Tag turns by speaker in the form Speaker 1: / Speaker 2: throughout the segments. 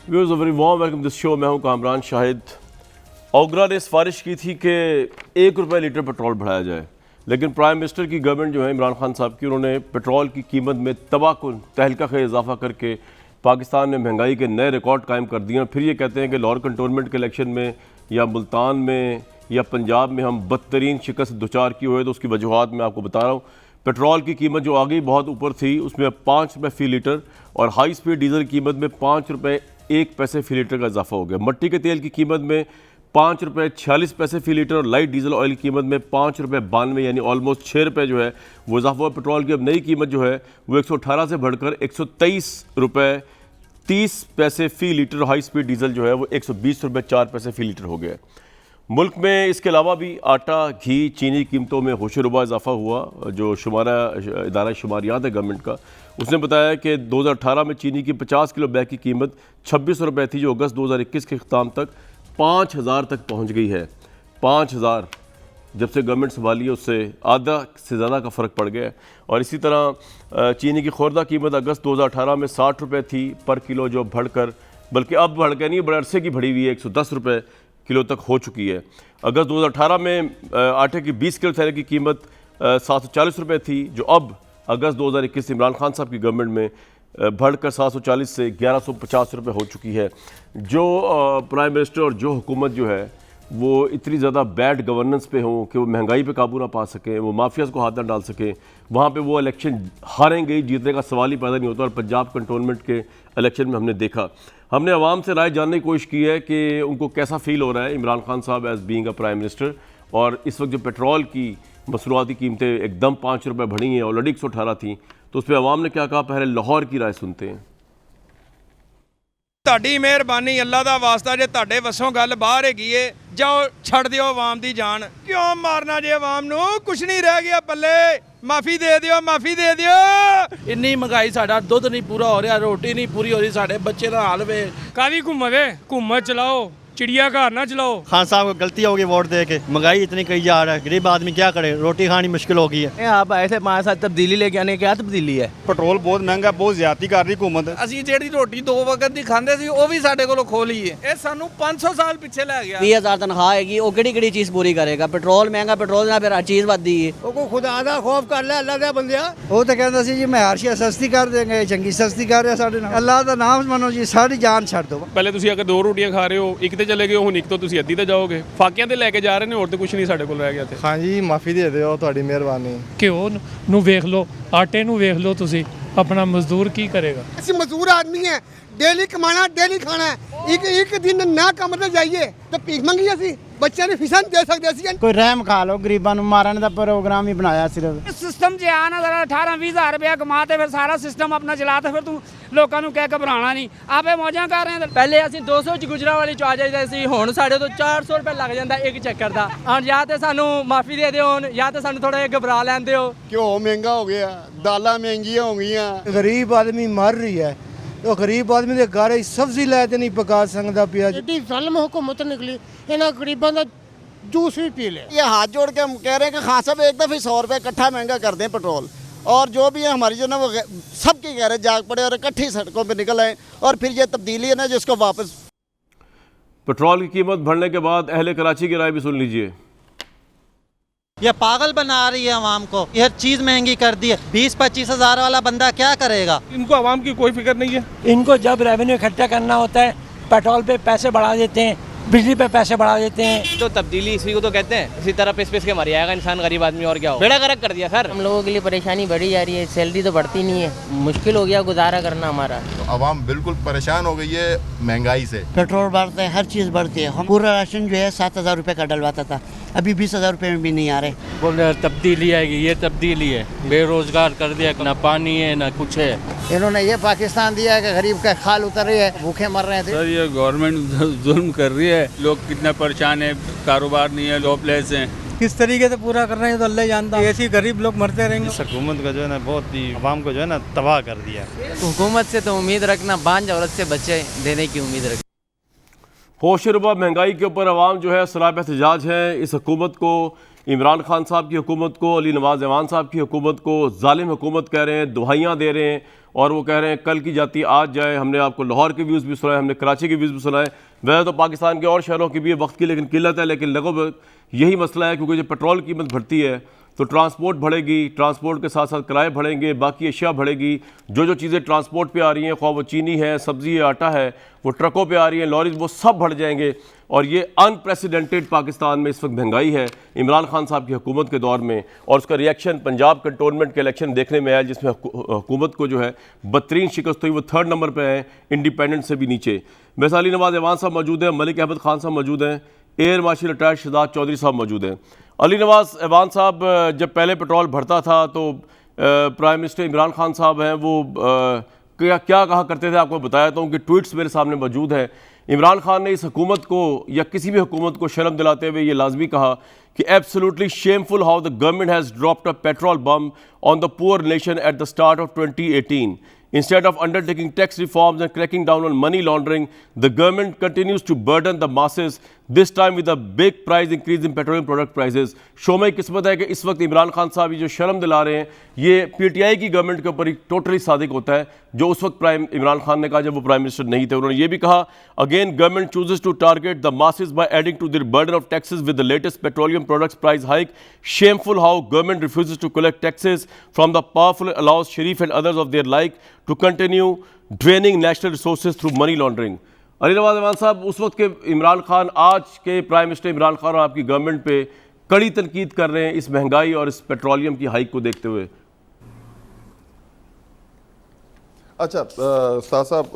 Speaker 1: Viewers very warm welcome this show. मैं हूं कामरान शाहिद। ओगरा ने सिफारिश की थी कि ₹1 लीटर पेट्रोल बढ़ाया जाए, लेकिन प्राइम मिनिस्टर की गवर्नमेंट जो है इमरान खान साहब की, उन्होंने पेट्रोल की कीमत में तबाहकुन तहलका खे इजाफा करके पाकिस्तान में महंगाई के नए रिकॉर्ड कायम कर दिए। और फिर ये कहते हैं कि लाहौर कंटोनमेंट के इलेक्शन में या मुल्तान में या पंजाब में हम बदतरीन शिकस्त दुचार की हुए। तो उसकी वजूहत मैं आपको बता रहा हूँ। पेट्रोल की कीमत जो आगे बहुत ऊपर थी, उसमें अब ₹5 फ़ी लीटर, और हाई स्पीड डीजल की कीमत में ₹5.01 फ़ी लीटर का इजाफा हो गया। मट्टी के तेल की कीमत में ₹5.46 फ़ी लीटर, और लाइट डीजल ऑयल की कीमत में ₹5.92, यानी ऑलमोस्ट ₹6 जो है वो इजाफा हुआ। पेट्रोल की अब नई कीमत जो है वो 118 से बढ़कर ₹123.30 फ़ी लीटर, हाई स्पीड डीजल जो है वो ₹120.04 फ़ी लीटर हो गया। मुल्क में इसके अलावा भी आटा, घी, चीनी कीमतों में होशरुबा इजाफा हुआ। जो इदारा शुमारियात है गवर्नमेंट का, उसने बताया कि 2018 में चीनी की 50 किलो बैग की कीमत ₹26 थी, जो अगस्त 2021 के अख्ताम तक 5,000 तक पहुंच गई है। 5,000 जब से गवर्नमेंट संभाली है उससे आधा से ज़्यादा का फ़र्क पड़ गया है। और इसी तरह चीनी की खुर्दा कीमत अगस्त 2018 में ₹60 थी पर किलो, जो बढ़कर, बल्कि अब बढ़ के नहीं, बड़े अरसे की बढ़ी हुई है, ₹110 किलो तक हो चुकी है। अगस्त 2018 में आटे की 20 किलो थैले की कीमत ₹740 थी, जो अब अगस्त 2021 इमरान खान साहब की गवर्नमेंट में बढ़कर 740 से ₹1150 हो चुकी है। जो प्राइम मिनिस्टर और जो हुकूमत जो है वो इतनी ज़्यादा बैड गवर्नेंस पे हो कि वो महंगाई पे काबू ना पा सकें, वो माफियाज़ को हाथ ना डाल सकें, वहाँ पे वो इलेक्शन हारेंगे, जीतने का सवाल ही पैदा नहीं होता। और पंजाब कंटोनमेंट के इलेक्शन में हमने देखा, हमने आवाम से राय जानने की कोशिश की है कि उनको कैसा फील हो रहा है इमरान खान साहब as being a prime minister. और इस वक्त जो पेट्रोल की मसरूआती कीमतें एकदम ₹5 बढ़ी हैं, ऑलरेडी 118 थी, तो उस पर आवाम ने क्या कहा, पहले लाहौर की राय सुनते हैं।
Speaker 2: ਤੁਹਾਡੀ ਮਿਹਰਬਾਨੀ, ਅੱਲਾ ਦਾ ਵਾਸਤਾ, ਜੇ ਤੁਹਾਡੇ ਵੱਸੋਂ ਗੱਲ ਬਾਹਰ ਹੈਗੀ ਏ, ਜਾਓ ਛੱਡ ਦਿਓ ਆਵਾਮ ਦੀ ਜਾਨ। ਕਿਉਂ ਮਾਰਨਾ ਜੇ ਆਵਾਮ ਨੂੰ? ਕੁਛ ਨਹੀਂ ਰਹਿ ਗਿਆ ਪੱਲੇ। ਮਾਫੀ ਦੇ ਦਿਓ, ਮਾਫੀ ਦੇ ਦਿਓ।
Speaker 3: ਇੰਨੀ ਮਹਿੰਗਾਈ, ਸਾਡਾ ਦੁੱਧ ਨਹੀਂ ਪੂਰਾ ਹੋ ਰਿਹਾ, ਰੋਟੀ ਨਹੀਂ ਪੂਰੀ ਹੋ ਰਹੀ, ਸਾਡੇ ਬੱਚੇ ਦਾ ਹਾਲ ਵੇ।
Speaker 4: ਕਾਹਦੀ ਘੁੰਮਤ ਹੈ? ਘੁੰਮਤ ਚਲਾਓ, चिड़िया घर ना चलाओ।
Speaker 5: खान साहब को गलती होगी वोट दे के, महंगाई इतनी कही जा रहा है, गरीब आदमी क्या करे, रोटी खानी मुश्किल हो गई है।
Speaker 6: आप ऐसे हमारे साथ तब्दीली लेके आने, क्या तब्दीली है?
Speaker 7: पेट्रोल बहुत महंगा, बहुत ज्यादा कर रही हुकूमत।
Speaker 3: ਅਸੀਂ ਜਿਹੜੀ ਰੋਟੀ 2 ਵਕਤ ਦੀ ਖਾਂਦੇ ਸੀ ਉਹ ਵੀ ਸਾਡੇ ਕੋਲੋਂ ਖੋਹ ਲਈ ਹੈ। ਇਹ ਸਾਨੂੰ 500 ਸਾਲ ਪਿੱਛੇ ਲੈ ਗਿਆ।
Speaker 6: 20,000 तनख्वाह हैगी, वो किहड़ी चीज़ पूरी करेगा? पेट्रोल महंगा, पेट्रोल ना फिर हर चीज़ बढ़ती है।
Speaker 8: वो खुदा दा खौफ कर ले, अल्लाह दे बंदिया। वो तो कहता सी जी मैं हर चीज़ सस्ती कर देंगे, चंगी सस्ती कर रहे साडे नाल। अल्लाह दा नाम मनो जी, सारी जान छੱਡ दो।
Speaker 4: ਪਹਿਲੇ ਤੁਸੀਂ ਅਗਰ 2 ਰੋਟੀਆਂ ਖਾ ਰਹੇ ਹੋ, ਇੱਕ ਤੇ ਚਲੇ ਗਏ ਹੋ, ਹੁਣ ਇੱਕ ਤੋਂ ਤੁਸੀਂ ਅੱਧੀ ਤੇ ਜਾਓਗੇ। ਫਾਕਿਆਂ ਤੇ ਲੈ ਕੇ ਜਾ ਰਹੇ ਨੇ, ਹੋਰ ਤੇ ਕੁਝ ਨਹੀਂ ਸਾਡੇ ਕੋਲ ਰਹਿ ਗਿਆ ਤੇ।
Speaker 7: ਹਾਂਜੀ ਮਾਫੀ ਦੇ ਦਿਓ, ਤੁਹਾਡੀ ਮਿਹਰਬਾਨੀ।
Speaker 4: ਘਿਓ ਨੂੰ ਵੇਖ ਲਓ, ਆਟੇ ਨੂੰ ਵੇਖ ਲਓ, ਤੁਸੀਂ ਆਪਣਾ ਮਜ਼ਦੂਰ ਕੀ ਕਰੇਗਾ?
Speaker 8: ਅਸੀਂ ਮਜ਼ਦੂਰ ਆਦਮੀ ਹੈ, ਡੇਲੀ ਕਮਾਣਾ, ਡੇਲੀ ਖਾਣਾ। ਇੱਕ ਦਿਨ ਨਾ ਕੰਮ ਤੇ ਜਾਈਏ ਤਾਂ ਭੀਖ ਮੰਗੀ ਅਸੀਂ, ਬੱਚਿਆਂ ਨੂੰ ਫੀਸਾਂ ਦੇ ਸਕਦੇ ਅਸੀਂ।
Speaker 9: ਕੋਈ ਰਹਿਮ ਖਾ ਲਓ, ਗਰੀਬਾਂ ਨੂੰ ਮਾਰਨ ਦਾ ਪ੍ਰੋਗਰਾਮ ਹੀ ਬਣਾਇਆ ਸਿਰਫ।
Speaker 10: ਸਿਸਟਮ 'ਚ ਆ ਨਾ, 18-20 ਹਜ਼ਾਰ ਰੁਪਇਆ ਕਮਾ ਤੇ ਫਿਰ ਸਾਰਾ ਸਿਸਟਮ ਆਪਣਾ ਚਲਾ, ਤੇ ਫਿਰ ਤੂੰ ਲੋਕਾਂ ਨੂੰ ਕਹਿ ਘਬਰਾਉਣਾ ਨਹੀਂ, ਆਪੇ ਮੌਜਾਂ ਕਰ ਰਹੇ।
Speaker 6: ਪਹਿਲੇ ਅਸੀਂ 200 ਚ ਗੁਜਰਾਂਵਾਲੀ ਚ ਆ ਜਾਈਦਾ ਸੀ, ਹੁਣ ਸਾਡੇ ਤੋਂ 400 ਰੁਪਏ ਲੱਗ ਜਾਂਦਾ ਇੱਕ ਚੱਕਰ ਦਾ। ਹੁਣ ਜਾਂ ਤੇ ਸਾਨੂੰ ਮਾਫੀ ਦੇ ਦਿਓ, ਜਾਂ ਤੇ ਸਾਨੂੰ ਥੋੜਾ ਜਿਹਾ ਘਬਰਾ ਲੈਣ ਦਿਓ।
Speaker 7: ਘਿਓ ਮਹਿੰਗਾ ਹੋ ਗਿਆ, ਦਾਲਾਂ ਮਹਿੰਗੀਆਂ ਹੋ ਗਈਆਂ।
Speaker 8: ਗਰੀਬ ਆਦਮੀ ਮਰ ਰਹੀ ਹੈ, ਉਹ ਗਰੀਬ ਆਦਮੀ ਦੇ ਘਰ ਸਬਜ਼ੀ ਲੈ ਤੇ ਨਹੀਂ ਪਕਾ ਸਕਦਾ ਪਿਆ।
Speaker 9: ਐਡੀ ਜ਼ਾਲਮ ਹੁਕੂਮਤ ਨਿਕਲੀ, ਇਹਨਾਂ ਗਰੀਬਾਂ ਦਾ जूस भी पी ले।
Speaker 5: ये हाथ जोड़ के हम कह रहे हैं कि खान साहब एक दफ़े 100 रुपये इकट्ठा महंगा कर दें पेट्रोल, और जो भी है हमारी जो ना वो सबकी कह रहे जाग पड़े और इकट्ठी सड़कों पे निकल आए, और फिर ये तब्दीली है ना जिसको वापस।
Speaker 1: पेट्रोल की कीमत बढ़ने के बाद अहले कराची की राय भी सुन लीजिए।
Speaker 11: ये पागल बना रही है आवाम को, हर चीज महंगी कर दी है। 20-25 हज़ार वाला बंदा क्या करेगा?
Speaker 4: इनको आवाम की कोई फिक्र नहीं है।
Speaker 9: इनको जब रेवेन्यू इकट्ठा करना होता है, पेट्रोल पे पैसे बढ़ा देते हैं, बिजली पे पैसे बढ़ा देते हैं।
Speaker 6: तो तब्दीली इसी को तो कहते हैं। इसी तरह पिस के मर जाएगा इंसान, गरीब आदमी, और क्या हो। बेड़ा गर्क कर दिया सर।
Speaker 10: हम लोगों के लिए परेशानी बढ़ी जा रही है, सैलरी तो बढ़ती नहीं है, मुश्किल हो गया गुजारा करना हमारा।
Speaker 7: तो आवाम बिल्कुल परेशान हो गई है महंगाई से।
Speaker 9: पेट्रोल बढ़ता है, हर चीज़ बढ़ती है। हम पूरा राशन जो है 7,000 रुपये का डलवाता था, अभी 20,000 रुपये में भी नहीं आ रहे।
Speaker 3: बोल रहे तब्दीली आएगी, ये तब्दीली है। बेरोजगार कर दिया, ना पानी है ना कुछ है।
Speaker 9: इन्होंने ये पाकिस्तान दिया है कि गरीब का खाल उतर रही है, भूखे मर रहे थे।
Speaker 3: सर ये गवर्नमेंट जुल्म कर रही है, लोग कितना परेशान है, कारोबार नहीं है, जॉबलेस हैं।
Speaker 9: किस तरीके से पूरा कर रहे हैं तो अल्लाह जानता है। ऐसे ही गरीब लोग मरते रहेंगे।
Speaker 5: इस हुकूमत का जो है ना बहुत ही आवाम को जो है ना तबाह कर दिया।
Speaker 6: हुकूमत से तो उम्मीद रखना, बांझ औरत से बच्चे देने की उम्मीद रखना।
Speaker 1: होशरुबा महंगाई के ऊपर आवाम जो है सराब एहतजाज है। इस हुकूमत को इमरान खान साहब की हुकूमत को, अली नवाज ऐवान साहब की हुकूमत को जालिम हुकूमत कह रहे हैं, दुहाइयाँ दे रहे हैं और वो कह रहे हैं कल की जाती आज जाए। हमने आपको लाहौर के व्यूज़ भी सुनाए, हमने कराची के व्यूज़ भी सुनाए, वह तो पाकिस्तान के और शहरों की भी वक्त की लेकिन किल्लत है, लेकिन लगभग यही मसला है क्योंकि जब पेट्रोल की कीमत बढ़ती है तो ट्रांसपोर्ट बढ़ेगी, ट्रांसपोर्ट के साथ साथ किराए बढ़ेंगे, बाकी अशिया बढ़ेगी। जो चीज़ें ट्रांसपोर्ट पे आ रही हैं, ख्वाह वो चीनी है, सब्ज़ी है, आटा है, वो ट्रकों पे आ रही हैं, लॉरीज, वो सब बढ़ जाएंगे। और ये अनप्रेसिडेंटेड पाकिस्तान में इस वक्त महंगाई है इमरान खान साहब की हुकूमत के दौर में। और उसका रिएक्शन पंजाब कंटोनमेंट के इलेक्शन देखने में आया जिसमें हुकूमत को जो है बदतरीन शिकस्त हुई, वो 3rd नंबर पर है, इंडिपेंडेंट से भी नीचे। वैसे अली नवाज ऐवान साहब मौजूद हैं, मलिक अहमद खान साहब मौजूद हैं, air marshal retired Shahzad Chaudhry साहब मौजूद हैं। अली नवाज ऐवान साहब, जब पहले पेट्रोल बढ़ता था तो प्राइम मिनिस्टर इमरान खान साहब हैं वो क्या कहा करते थे, आपको बताया था, उनके ट्वीट्स मेरे सामने मौजूद हैं। इमरान खान ने इस हुकूमत को या किसी भी हुकूमत को शर्म दिलाते हुए ये लाजमी कहा कि absolutely shameful how the government has dropped a petrol bomb on the poor nation at the start of 2018. Instead of undertaking tax reforms and cracking down on money laundering, the government continues to burden the masses, this time with a big price increase in petroleum product prices. शोमे किस्मत है कि इस वक्त इमरान खान साहब ये जो शर्म दिला रहे हैं ये पीटीआई की गवर्नमेंट के ऊपर टोटली सादिक होता है, जो उस वक्त इमरान खान ने कहा जब वो प्राइम मिनिस्टर नहीं थे। उन्होंने ये भी कहा, again government chooses to target the masses by adding to their burden of taxes with the latest petroleum products price hike. Shameful how government refuses to collect taxes from the powerful, allows Sharif and others of their like to continue draining national resources through money laundering. Ali Nawaz Aiwan साहब, उस वक्त के इमरान खान, आज के prime minister Imran Khan और आपकी government पे कड़ी तनकीद कर रहे हैं इस महंगाई और इस पेट्रोलियम की हाइक को देखते हुए।
Speaker 12: अच्छा साहब,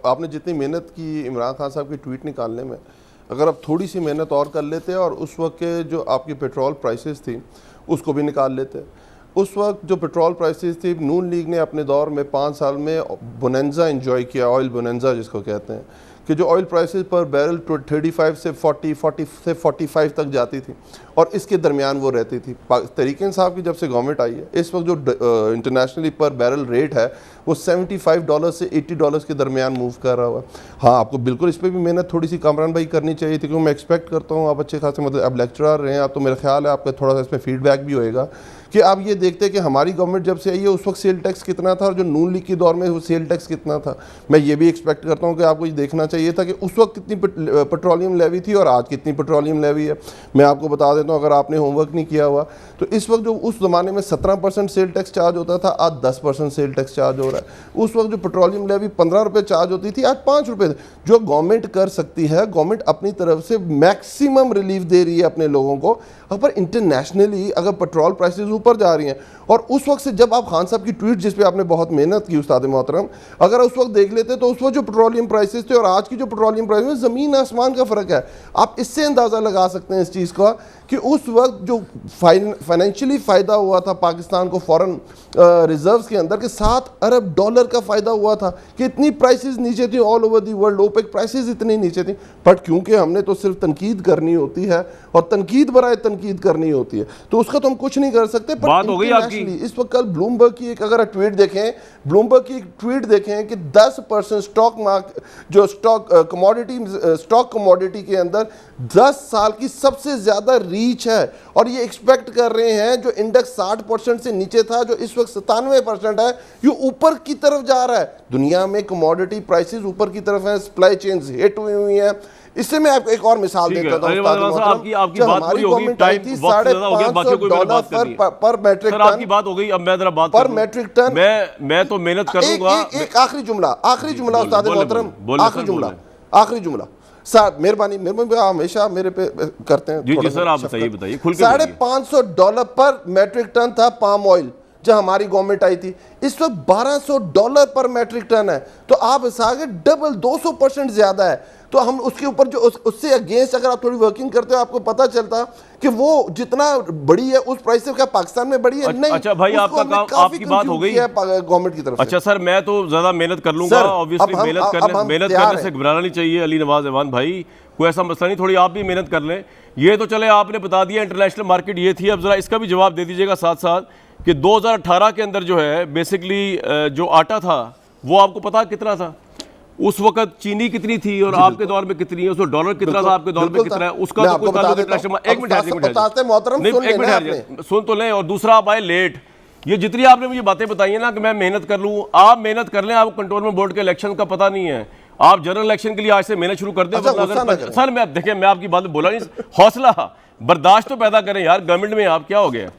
Speaker 12: आपने जितनी मेहनत की इमरान खान साहब की ट्वीट निकालने में, अगर आप थोड़ी सी मेहनत और कर लेते और उस वक्त के जो आपकी पेट्रोल प्राइसेस थी उसको भी निकाल लेते। उस वक्त जो पेट्रोल प्राइसेस थी, नून लीग ने अपने दौर में 5 साल में बोनेंजा एंजॉय किया, ऑयल बोनेंजा जिसको कहते हैं, कि जो ऑयल प्राइसेस पर बैरल 35 से 40 से 45 तक जाती थी और इसके दरमियान वो रहती थी। तहरीक इंसाफ की जब से गवर्नमेंट आई है, इस वक्त जो इंटरनेशनली पर बैरल रेट है वो $75 से $80 के दरमियान मूव कर रहा हुआ। हाँ, आपको बिल्कुल इस पर भी मेहनत थोड़ी सी कामरान भाई करनी चाहिए थी, क्योंकि मैं एक्सपेक्ट करता हूँ आप अच्छे खासे, मतलब अब लेक्चरर रहे हैं आप, तो मेरा ख्याल है आपका थोड़ा सा इसमें फीडबैक भी होएगा कि आप ये देखते हैं कि हमारी गवर्नमेंट जब से आई है उस वक्त सेल टैक्स कितना था और जो नून लीग के दौर में वो सेल टैक्स कितना था। मैं ये भी एक्सपेक्ट करता हूँ कि आपको ये देखना चाहिए था कि उस वक्त कितनी पेट्रोलियम लेवी थी और आज कितनी पेट्रोलियम लेवी है। मैं आपको बता देता हूँ, अगर आपने होमवर्क नहीं किया हुआ तो इस वक्त जो उस ज़माने में 17% सेल टैक्स चार्ज होता था, आज 10% सेल टैक्स चार्ज हो रहा है। उस वक्त जो पेट्रोलियम लेवी 15 रुपये चार्ज होती थी, आज 5 रुपये। जो गवर्नमेंट कर सकती है, गवर्नमेंट अपनी तरफ से मैक्सिमम रिलीफ दे रही है अपने लोगों को। पर इंटरनेशनली अगर पेट्रोल प्राइसेस ऊपर जा रही हैं, और उस वक्त से जब आप खान साहब की ट्वीट जिस पे आपने बहुत मेहनत की उस्ताद मोहतरम, अगर उस वक्त देख लेते तो उस वक्त जो पेट्रोलियम प्राइसेस थे और आज की जो पेट्रोलियम प्राइस में ज़मीन आसमान का फ़र्क है। आप इससे अंदाज़ा लगा सकते हैं इस चीज़ का कि उस वक्त जो फाइनेंशियली फ़ायदा हुआ था पाकिस्तान को फॉरेन रिजर्व्स के अंदर के $7 अरब का फ़ायदा हुआ था, कि इतनी प्राइसेस नीचे थी all over the world, OPEC prices इतनी नीचे थी। बट क्योंकि हमने तो सिर्फ तनकीद करनी होती है और तनकीद बराए तनकीद करनी होती है, तो उसका तो हम कुछ नहीं कर सकते।
Speaker 1: बात हो गई आपकी।
Speaker 12: इस वक्त कल ब्लूमबर्ग की एक अगर ट्वीट देखें, ब्लूमबर्ग की एक ट्वीट देखें कि 10% स्टॉक मार्केट जो स्टॉक कमोडिटी के अंदर 10 साल की सबसे ज़्यादा रीच है, और ये एक्सपेक्ट कर रहे हैं जो इंडेक्स 60% से नीचे था, जो इस वक्त 97% है, ये ऊपर की तरफ जा रहा है। दुनिया में कमोडिटी प्राइसेस ऊपर की तरफ है, सप्लाई चेन्स हिट हुई हैं। इससे मैं आपको एक और मिसाल देता हूं,
Speaker 1: आपकी बात पूरी होगी, टाइम वक्त ज़्यादा हो गया, बाकी कोई बात करनी है
Speaker 12: पर मेट्रिक टन।
Speaker 1: आपकी बात हो गई, अब मैं जरा बात
Speaker 12: पर मेट्रिक टन।
Speaker 1: मैं तो मेहनत करूंगा।
Speaker 12: एक आखिरी जुमला उस्ताद मोहतरम, आखिरी जुमला सर, मेहरबानी हमेशा मेरे पे करते हैं।
Speaker 1: जी सर, आप बताइए खुल के।
Speaker 12: $550 पर मेट्रिक टन था पाम ऑयल जब हमारी गवर्नमेंट आई थी, इस वक्त $1200 पर मेट्रिक टन है। तो आप इस आगे डबल 200% ज्यादा है। तो हम उसके ऊपर जो उससे अगेंस्ट अगर आप थोड़ी वर्किंग करते हो, आपको पता चलता कि वो जितना बड़ी है उस प्राइस से क्या पाकिस्तान में बड़ी है? नहीं।
Speaker 1: अच्छा भाई, आपका काम, आपकी बात हो गई
Speaker 12: गवर्नमेंट की तरफ।
Speaker 1: अच्छा सर, मैं तो ज्यादा मेहनत कर लूंगा, ऑब्वियसली मेहनत करने से घबराना नहीं चाहिए। अली नवाज ऐवान भाई, कोई ऐसा मसला नहीं, थोड़ी आप भी मेहनत कर लें। ये तो चले, आपने बता दिया इंटरनेशनल मार्केट ये थी, अब जरा इसका भी जवाब दे दीजिएगा साथ साथ कि 2018 के अंदर जो है बेसिकली जो आटा था वो आपको पता कितना था? उस वक्त चीनी कितनी थी और आपके दौर में कितनी है, उसमें डॉलर कितना था, आपके दौर में कितना है, उसका तो कोई ताल्लुक इंटरनेशनल। एक मिनट सुन तो लें। और दूसरा, आप आए लेट। ये जितनी आपने मुझे बातें बताई है ना कि मैं मेहनत कर लूँ, आप मेहनत कर लें, आपको कंटोनमेंट बोर्ड के इलेक्शन का पता नहीं है, आप जनरल इलेक्शन के लिए आज से मेहनत शुरू कर दें। सर मैं देखें, मैं आपकी बात बोला नहीं, हौसला बर्दाश्त तो पैदा करें यार, गवर्नमेंट में आप क्या हो गया।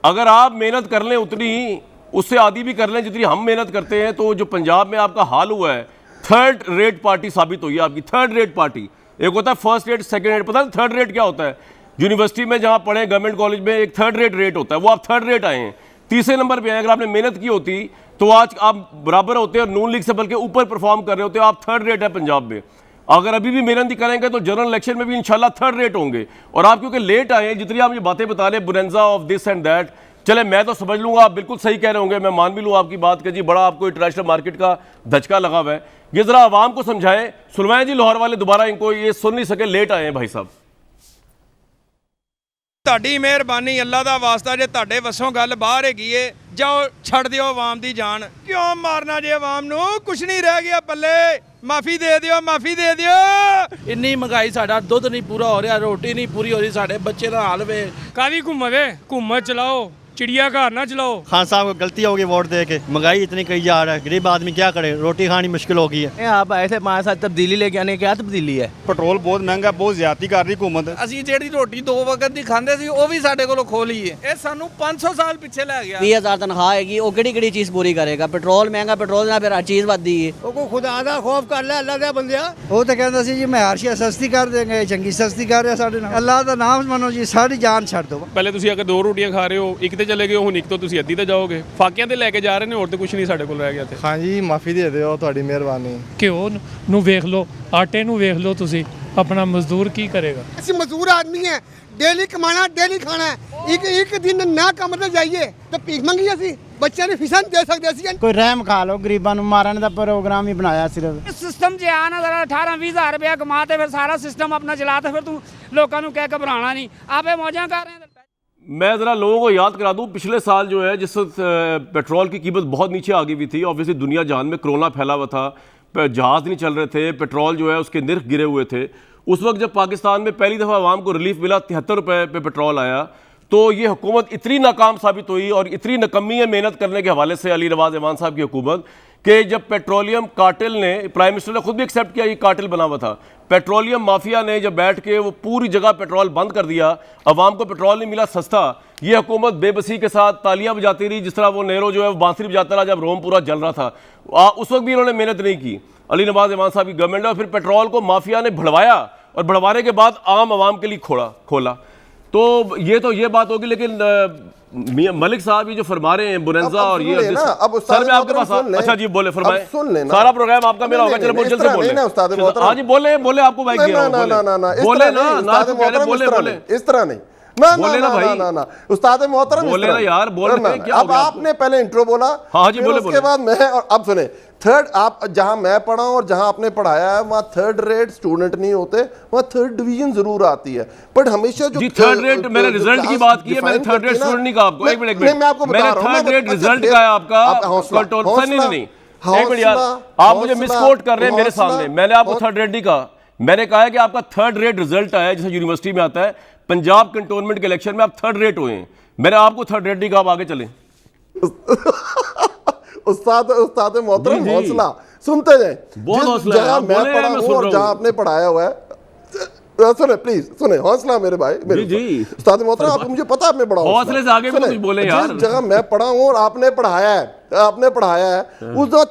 Speaker 1: अगर आप मेहनत कर लें उतनी, उससे आधी भी कर लें जितनी हम मेहनत करते हैं, तो जो पंजाब में आपका हाल हुआ है, थर्ड रेट पार्टी साबित हुई है आपकी, थर्ड रेट पार्टी। एक होता है फर्स्ट रेट, सेकंड रेट, पता है थर्ड रेट क्या होता है? यूनिवर्सिटी में जहां पढ़े, गवर्नमेंट कॉलेज में एक थर्ड रेट होता है, वो आप थर्ड रेट आए हैं, तीसरे नंबर पे आए। अगर आपने मेहनत की होती तो आज आप बराबर होते और नून लीग से बल्कि ऊपर परफॉर्म कर रहे होते। आप थर्ड रेट है पंजाब में। अगर अभी भी मेहनत करेंगे तो जनरल इलेक्शन में भी इंशाल्लाह थर्ड रेट होंगे। और आप क्योंकि लेट आए हैं, जितनी आप मुझे बातें बता रहे हैं bonanza of this and that, चले मैं तो समझ लूंगा, आप बिल्कुल सही कह रहे होंगे, मैं मान भी लूँ आपकी बात कि जी बड़ा आपको इंटरनेशनल मार्केट का धचका लगा हुआ है। ये जरा आवाम को समझाएं, सुनवाएं जी लाहौर वाले, दोबारा इनको ये सुन नहीं सके, लेट आए हैं भाई साहब।
Speaker 2: ਤੁਹਾਡੀ ਮਿਹਰਬਾਨੀ, ਅੱਲਾ ਦਾ ਵਾਸਤਾ, ਜੇ ਤੁਹਾਡੇ ਵੱਸੋਂ ਗੱਲ ਬਾਹਰ ਹੈਗੀ ਏ, ਜਾਓ ਛੱਡ ਦਿਓ ਆਵਾਮ ਦੀ ਜਾਨ। ਕਿਉਂ ਮਾਰਨਾ ਜੇ ਆਵਾਮ ਨੂੰ? ਕੁਛ ਨਹੀਂ ਰਹਿ ਗਿਆ ਪੱਲੇ। ਮਾਫੀ ਦੇ ਦਿਓ, ਮਾਫੀ ਦੇ ਦਿਓ।
Speaker 6: ਇੰਨੀ ਮਹਿੰਗਾਈ, ਸਾਡਾ ਦੁੱਧ ਨਹੀਂ ਪੂਰਾ ਹੋ ਰਿਹਾ, ਰੋਟੀ ਨਹੀਂ ਪੂਰੀ ਹੋ ਰਹੀ, ਸਾਡੇ ਬੱਚੇ ਦਾ ਹਾਲ ਵੇ।
Speaker 10: ਕਾਹਦੀ ਘੁੰਮਤ ਚਲਾਓ, चिड़िया घर ना चलाओ।
Speaker 8: खान साहब को गलती होगी वोट दे के, महंगाई इतनी कही जा रहा है, गरीब आदमी क्या करे, रोटी खानी मुश्किल हो गई है।
Speaker 6: आप आए थे हमारे साथ तब्दीली लेके आने, क्या तब्दीली है?
Speaker 7: ਪੈਟਰੋਲ ਬਹੁਤ ਮਹਿੰਗਾ, ਬਹੁਤ ਜ਼ਿਆਦਤੀ ਕਰ ਰਹੀ हुकूमत।
Speaker 6: ਅਸੀਂ ਜਿਹੜੀ ਰੋਟੀ 2 ਵਕਤ ਦੀ ਖਾਂਦੇ ਸੀ ਉਹ ਵੀ ਸਾਡੇ ਕੋਲੋਂ ਖੋਹ ਲਈ ਹੈ। ਇਹ ਸਾਨੂੰ 500 ਸਾਲ ਪਿੱਛੇ ਲੈ ਗਿਆ।
Speaker 11: 20,000 ਤਨਖਾਹ ਹੈਗੀ, ਉਹ ਕਿਹੜੀ ਚੀਜ਼ ਪੂਰੀ ਕਰੇਗਾ? ਪੈਟਰੋਲ ਮਹਿੰਗਾ, ਪੈਟਰੋਲ ਨਾਲ ਫਿਰ ਹਰ ਚੀਜ਼ ਵੱਧਦੀ ਹੈ।
Speaker 8: ਉਹ ਕੋ ਖੁਦਾ ਦਾ ਖੌਫ ਕਰ ਲੈ, ਅੱਲਾ ਦੇ ਬੰਦਿਆ। ਉਹ ਤਾਂ ਕਹਿੰਦਾ ਸੀ ਜੀ ਮੈਂ ਹਾਰਸ਼ੀਆ ਸਸਤੀ ਕਰ ਦੇਂਗੇ, ਚੰਗੀ ਸਸਤੀ ਕਰ ਰਿਹਾ ਸਾਡੇ ਨਾਲ। ਅੱਲਾ ਦਾ ਨਾਮ ਮੰਨੋ ਜੀ, ਸਾਡੀ ਜਾਨ ਛੱਡ ਦਿਓ।
Speaker 4: ਪਹਿਲੇ ਤੁਸੀਂ ਅਗਰ 2 ਰੋਟੀਆਂ ਖਾ ਰਹੇ ਹੋ, ਇੱਕ ਤੇ ਚਲੇ ਗਏ ਹੋ, ਹੁਣ ਇੱਕ ਤੋਂ ਤੁਸੀਂ ਅੱਧੀ ਤੇ ਜਾਓਗੇ। ਫਾਕਿਆਂ ਤੇ ਲੈ ਕੇ ਜਾ ਰਹੇ ਨੇ, ਹੋਰ ਤੇ ਕੁਝ ਨਹੀਂ ਸਾਡੇ ਕੋਲ ਰਹਿ ਗਿਆ ਤੇ।
Speaker 7: ਹਾਂਜੀ ਮਾਫੀ ਦੇ ਦਿਓ, ਤੁਹਾਡੀ ਮਿਹਰਬਾਨੀ।
Speaker 10: ਘਿਓ ਨੂੰ ਵੇਖ ਲਓ, ਆਟੇ ਨੂੰ ਵੇਖ ਲਓ, ਤੁਸੀਂ ਆਪਣਾ ਮਜ਼ਦੂਰ ਕੀ ਕਰੇਗਾ?
Speaker 8: ਅਸੀਂ ਮਜ਼ਦੂਰ ਆਦਮੀ ਹੈ, ਡੇਲੀ ਕਮਾਣਾ, ਡੇਲੀ ਖਾਣਾ। ਇੱਕ ਦਿਨ ਨਾ ਕੰਮ ਤੇ ਜਾਈਏ ਤਾਂ ਭੀਖ ਮੰਗੀ ਅਸੀਂ, ਬੱਚਿਆਂ ਦੀ ਫੀਸਾਂ ਦੇ ਸਕਦੇ ਅਸੀਂ।
Speaker 9: कोई रहम खा लो, गरीबां ਨੂੰ ਮਾਰਨ ਦਾ ਪ੍ਰੋਗਰਾਮ ਹੀ ਬਣਾਇਆ ਸਿਰਫ।
Speaker 10: ਸਿਸਟਮ ਜੇ ਆ ਨਾ ਜ਼ਰਾ 18-20 ਹਜ਼ਾਰ ਰੁਪਇਆ ਕਮਾ ਤੇ ਫਿਰ ਸਾਰਾ ਸਿਸਟਮ ਆਪਣਾ ਚਲਾ ਤੇ ਫਿਰ ਤੂੰ ਲੋਕਾਂ ਨੂੰ ਕਹਿ ਘਬਰਾਣਾ ਨਹੀਂ, ਆਪੇ ਮੌਜਾਂ ਕਰ ਰਹੇ।
Speaker 1: मैं ज़रा लोगों को याद करा दूं, पिछले साल जो है जिस वक्त पेट्रोल की कीमत बहुत नीचे आ गई हुई थी, ऑब्वियसली दुनिया जहान में कोरोना फैला हुआ था, जहाज़ नहीं चल रहे थे, पेट्रोल जो है उसके निर्ख गिरे हुए थे। उस वक्त जब पाकिस्तान में पहली दफ़ा आवाम को रिलीफ मिला, 73 रुपये पे पेट्रोल आया, तो ये हुकूमत इतनी नाकाम साबित हुई और इतनी नकम्मी है मेहनत करने के हवाले से अली नवाज ऐवान साहब की हुकूमत, कि जब पेट्रोलियम कार्टेल ने, प्राइम मिनिस्टर ने खुद भी एक्सेप्ट किया ये कार्टेल बना हुआ था, पेट्रोलियम माफिया ने जब बैठ के वो पूरी जगह पेट्रोल बंद कर दिया, अवाम को पेट्रोल नहीं मिला सस्ता, ये हुकूमत बेबसी के साथ तालियां बजाती रही, जिस तरह वो नेहरू जो है वो बांसुरी बजाता रहा जब रोम पूरा जल रहा था। उस वक्त भी इन्होंने मेहनत नहीं की, अली नवाज ऐवान साहब की गवर्नमेंट ने। और फिर पेट्रोल को माफिया ने भड़वाया और भड़वाने के बाद आम आवाम के लिए खोला। तो ये बात होगी। लेकिन मलिक साहब ये जो फरमा रहे हैं बोनेंजा और ये सर मैं आपके पास, अच्छा जी बोले, फरमाएं। सारा प्रोग्राम आपका मेरा होगा, चलो जल्द से बोले। हाँ जी बोले आपको बाइक दिया हूं, बोले बोले
Speaker 12: इस तरह नहीं, बोले ना भाई, उस्ताद मोहतरम बोले ना यार, बोले क्या। अब आपने पहले इंट्रो बोला, हाँ जी बोले, उसके बाद मैं, और अब सुने थर्ड, आप जहां मैं पढ़ा हूं और जहां आपने पढ़ाया है वहां थर्ड रेट स्टूडेंट नहीं होते, वहां थर्ड डिवीजन जरूर आती है, बट हमेशा जो
Speaker 1: थर्ड रेट, मैंने रिजल्ट की बात की है, मैंने थर्ड रेट स्टूडेंट नहीं कहा आपको। एक मिनट मैं आपको बता रहा हूं, थर्ड रेट रिजल्ट का है आपका, नहीं एक मिनट यार, आप मुझे मिसकोट कर रहे हैं मेरे सामने। मैंने आपको थर्ड रेट नहीं कहा, मैंने कहा है कि आपका थर्ड रेट रिजल्ट आया जैसे यूनिवर्सिटी में आता है, पंजाब कंटोनमेंट के इलेक्शन में आप थर्ड रेट हुए हैं। मैंने आपको थर्ड रेट नहीं कहा, आप आगे चलें।
Speaker 12: उस्ताद मोहतरम हौसला सुनते जाए, जहां मैं पढ़ा हूं और जहां आपने पढ़ाया हुआ है, सुने प्लीज, सुने, हौसला मेरे भाई, मेरे जी उस्ताद मोहतरम, आपको मुझे पता आपने पढ़ा,
Speaker 1: हौसले से आगे भी कुछ बोले यार।
Speaker 12: जिस जगह मैं पढ़ा हूं और आपने पढ़ाया है, उस जगह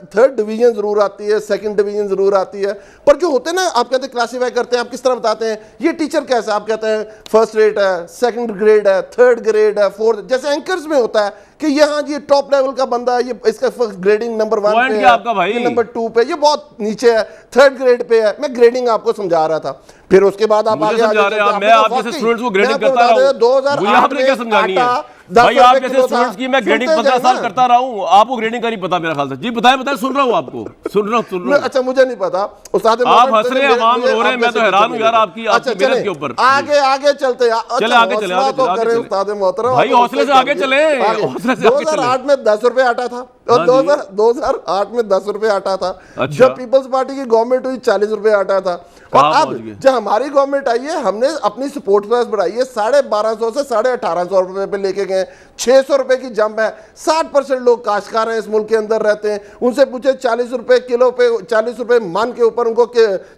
Speaker 12: थर्ड डिवीजन जरूर आती है, सेकंड डिवीजन जरूर आती है, पर जो होते हैं ना, आप कहते हैं क्लासीफाई करते हैं, आप किस तरह बताते हैं ये टीचर कैसा, आप कहते हैं फर्स्ट रेट है, सेकंड ग्रेड है, थर्ड ग्रेड है, फोर्थ, जैसे एंकर्स में होता है कि यहाँ ये टॉप लेवल का बंदा है, ये इसका ग्रेडिंग नंबर 1 पे है, आपका भाई ये नंबर 2 पे, ये बहुत नीचे है, थर्ड ग्रेड पे है। मैं ग्रेडिंग आपको समझा रहा था, फिर उसके बाद आप आगे
Speaker 1: समझा रहे हैं, मैं आप जैसे स्टूडेंट्स को ग्रेडिंग करता रहा हूं, 2008 आपने क्या समझानी है भाई, आप जैसे स्टूडेंट्स की मैं ग्रेडिंग 15 साल करता रहा हूं, आपको ग्रेडिंग का नहीं पता मेरा ख्याल से। जी बताएं, सुन रहा हूं आपको, सुन रहा हूं।
Speaker 12: अच्छा मुझे नहीं पता, उस्ताद
Speaker 1: आप हंस रहे हैं, आवाम रो रहे हैं, मैं तो हैरान हूं यार आपकी मेहनत के ऊपर।
Speaker 12: आगे चलते,
Speaker 1: चले आगे चले
Speaker 12: उस्ताद मोहतरम
Speaker 1: भाई, हौसले से आगे चले, तरह से आगे चले।
Speaker 12: 2008 में 10 रुपए आटा था और 2008 में 10 रुपए आटा था।
Speaker 1: अच्छा।
Speaker 12: जब पीपल्स पार्टी की गवर्नमेंट हुई 40 रुपए आटा था। और अब जब हमारी गवर्नमेंट आई है हमने अपनी सपोर्ट प्राइस बढ़ाई है, 1250 से 1850 रुपए पे लेके गए, 600 रुपए की जंप है। 60% लोग काश्तकार हैं इस मुल्क के अंदर रहते हैं, उनसे पूछे 40 रुपए किलो पे, 40 रुपए मन के ऊपर उनको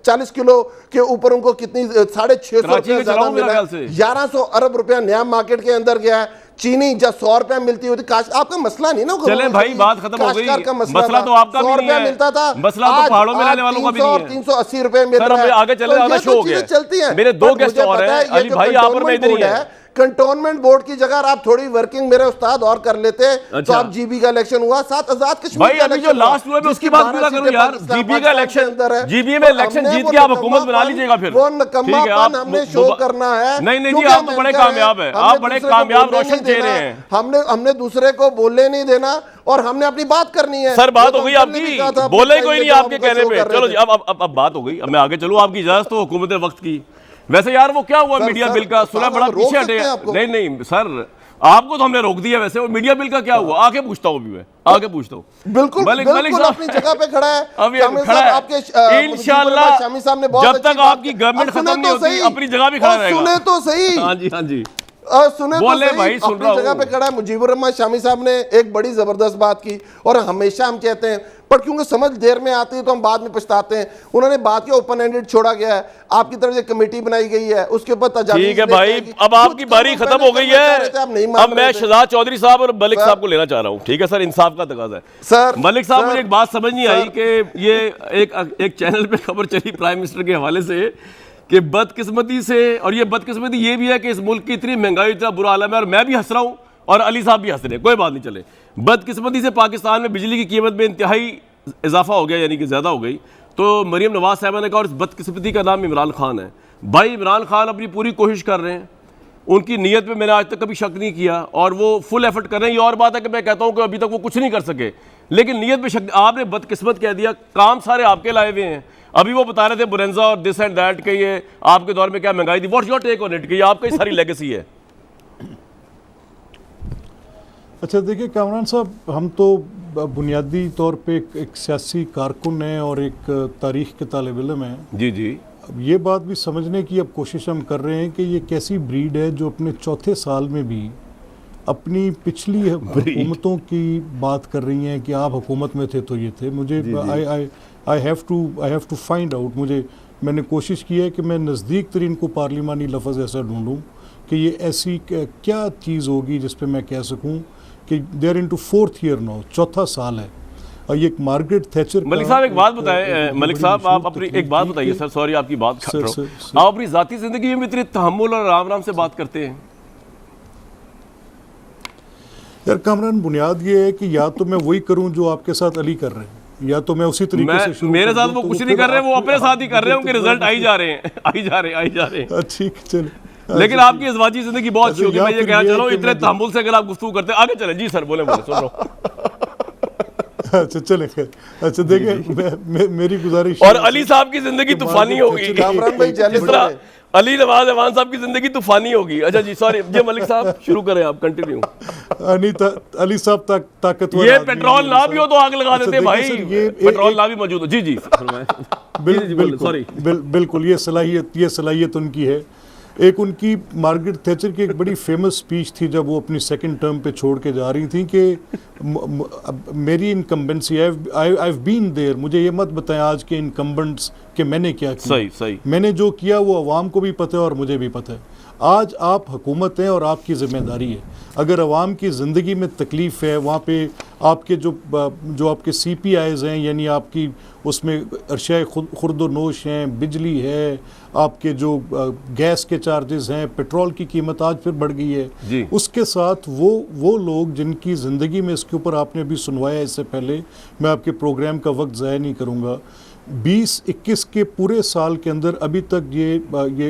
Speaker 12: 40 किलो के ऊपर उनको कितनी 650 रुपए ज्यादा मिला है। 1100 अरब रुपया नया मार्केट के अंदर गया है। चीनी जब 100 रुपया मिलती होती, आपका मसला नहीं ना।
Speaker 1: चले भाई बात खत्म हो गई, मसला तो आपका भी नहीं है,
Speaker 12: मिलता था,
Speaker 1: मसला तो पहाड़ों में रहने वालों का भी नहीं है।
Speaker 12: 380 रुपए मिल रहा है।
Speaker 1: आगे चले ज्यादा शो हो गया,
Speaker 12: चलती है।
Speaker 1: मेरे 2 गेस्ट और हैं, अली भाई आप और मैं इधर ही हैं।
Speaker 12: कंटोनमेंट बोर्ड की जगह आप थोड़ी वर्किंग मेरे उस्ताद और कर लेते।
Speaker 1: अच्छा।
Speaker 12: तो आप जीबी का इलेक्शन हुआ, 7 आजाद कश्मीर
Speaker 1: भाई अभी जो लास्ट हुआ मैं उसकी बात पूरा करूं यार। जीबी का इलेक्शन, जीबी में इलेक्शन जीत के आप हुकूमत बना लीजिएगा फिर।
Speaker 12: वो नकम्मापन हमने शो करना है।
Speaker 1: नहीं जी, आप तो बड़े कामयाब हैं, आप बड़े कामयाब रोशन चेहरे हैं।
Speaker 12: हमने दूसरे को बोलने नहीं देना और हमने अपनी बात करनी है।
Speaker 1: सर बात हो गई आपकी, बोले कोई नहीं आपके कहने पे। चलो जी अब बात हो गई, अब मैं आगे चलूं, आपकी इजाजत तो हुकूमत वक्त की। वैसे यार वो क्या हुआ मीडिया बिल का, सुना बड़ा पीछे हटे। नहीं सर आपको तो हमने रोक दिया। वैसे वो मीडिया बिल का क्या हुआ, आके पूछता हूँ अभी मैं, आके पूछता हूँ।
Speaker 12: बिल्कुल
Speaker 1: मलिक
Speaker 12: अपनी जगह पे खड़ा है,
Speaker 1: अभी खड़ा है। इंशाल्लाह जब तक आपकी गवर्नमेंट खत्म नहीं होती अपनी जगह भी खड़ा रहेगा।
Speaker 12: सुने तो सही।
Speaker 1: हाँ जी
Speaker 12: सुने
Speaker 1: बोले
Speaker 12: तो
Speaker 1: भाई, सुन रहा हूं।
Speaker 12: जगह पे खड़ा है। मुजीबुर रहमान शामी साहब ने एक बड़ी जबरदस्त बात की और हमेशा हम कहते हैं, पर क्योंकि समझ देर में आती है तो हम बाद में पछताते हैं। उन्होंने बात किया, ओपन एंडेड छोड़ा गया है, आपकी तरफ से कमेटी बनाई गई है, उसके ऊपर तजावीज़।
Speaker 1: ठीक है भाई, अब आपकी बारी खत्म हो गई है। अब मैं शहजाद चौधरी साहब और मलिक साहब को लेना चाह रहा हूँ। ठीक है सर, इंसाफ का तकाजा है
Speaker 12: सर।
Speaker 1: मलिक साहब, मुझे एक बात समझ नहीं आई कि ये एक चैनल पे खबर चली प्राइम मिनिस्टर के हवाले से कि बदकिस्मती से, और ये बदकिस्मती ये भी है कि इस मुल्क की इतनी महंगाई, इतना बुरा हाल है, और मैं भी हंस रहा हूँ और अली साहब भी हंस रहे हैं, कोई बात नहीं। चले, बदकिस्मती से पाकिस्तान में बिजली की कीमत में इंतहाई इजाफा हो गया, यानी कि ज़्यादा हो गई। तो मरीम नवाज साहबा ने कहा, और इस बदकिस्मती का नाम इमरान खान है। भाई इमरान खान अपनी पूरी कोशिश कर रहे हैं, उनकी नीयत में मैंने आज तक कभी शक नहीं किया और वो फुल एफर्ट कर रहे हैं। ये और बात है कि मैं कहता हूँ कि अभी तक वो कुछ नहीं कर सके, लेकिन नीयत में शक। आपने बदकिस्मत कह दिया, काम सारे आपके लाए हुए हैं। अभी वो बता रहे थे बुरेंजा और दिस एंड दैट के, ये आपके दौर में क्या महंगाई थी। What's your take on it कि ये आपकी सारी लेगेसी है?
Speaker 13: अच्छा देखिए कामरान साहब, हम तो बुनियादी तौर पे एक सियासी कारकुन हैं और एक तारीख़ के तालिब इल्म हैं।
Speaker 1: जी
Speaker 13: अब ये बात भी समझने की अब कोशिश हम कर रहे हैं कि ये कैसी ब्रीड है जो अपने चौथे साल में भी अपनी पिछली हुकूमतों की बात कर रही हैं कि आप हुकूमत में थे तो ये थे। मुझे I have to find out. मैंने कोशिश की है कि मैं नज़दीक तरीन को पार्लिमानी लफ्ज़ ऐसा ढूंढूं कि ये ऐसी क्या चीज़ होगी जिस पे मैं कह सकूं कि they are into 4th year now, चौथा साल है। और ये मार्gaरेट थैचर।
Speaker 1: मलिक साहब एक बात बताएं, मलिक साहब आप अपनी एक बात बताइए। सर सॉरी आपकी बात काट रहा हूं, आप अपनी ज़ाती ज़िंदगी में इतने तहम्मुल और आराम से बात करते हैं।
Speaker 13: यार कामरान, बुनियाद ये है कि या तो मैं वही करूं जो आपके साथ अली कर रहे हैं, या तो मैं उसी तरीके से शुरू
Speaker 1: मेरे साथ वो कुछ नहीं कर रहे, वो अपने साथ ही कर रहे हैं, उनके रिजल्ट आई जा रहे हैं।
Speaker 13: ठीक चले।
Speaker 1: लेकिन आपकी अज़वाजी जिंदगी बहुत अच्छी होगी, मैं ये कहना चाह रहा हूँ। इतने तहम्मुल से अगर आप गुफ्तगू करते हैं, आगे चले। जी सर बोले सुन रहा हूँ।
Speaker 13: अच्छा चले खैर। अच्छा देखिए मेरी गुजारिश,
Speaker 1: और अली साहब की जिंदली तूफानी होगी, जिस तरह अली नवाज अवान साहब की जिंदगी तूफानी होगी। अच्छा जी सॉरी, जी मलिक साहब शुरू करें, आप कंटिन्यू।
Speaker 13: अली साहब ताकतवर,
Speaker 1: ये पेट्रोल ना भी हो तो आग लगा देते भाई, पेट्रोल ना भी मौजूद हो। जी
Speaker 13: बिल्कुल ये सलाहियत उनकी है। एक उनकी मार्gaरेट थैचर की एक बड़ी फेमस स्पीच थी जब वो अपनी सेकंड टर्म पे छोड़ के जा रही थी कि मेरी incumbency, I have been there, मुझे ये मत बताएं आज के इनकम्बेंट्स कि मैंने क्या किया।
Speaker 1: सही।
Speaker 13: मैंने जो किया वो अवाम को भी पता है और मुझे भी पता है। आज आप हुकूमत हैं और आपकी ज़िम्मेदारी है। अगर अवाम की ज़िंदगी में तकलीफ़ है, वहाँ पे आपके जो आपके CPIs हैं, यानी आपकी उसमें अरशाए खुर्दोनोश हैं, बिजली है, आपके जो गैस के चार्जेस हैं, पेट्रोल की कीमत आज फिर बढ़ गई है। उसके साथ वो लोग जिनकी ज़िंदगी में, इसके ऊपर आपने भी सुनवाया इससे पहले, मैं आपके प्रोग्राम का वक्त ज़ाया नहीं करूँगा, 20-21 के पूरे साल के अंदर अभी तक ये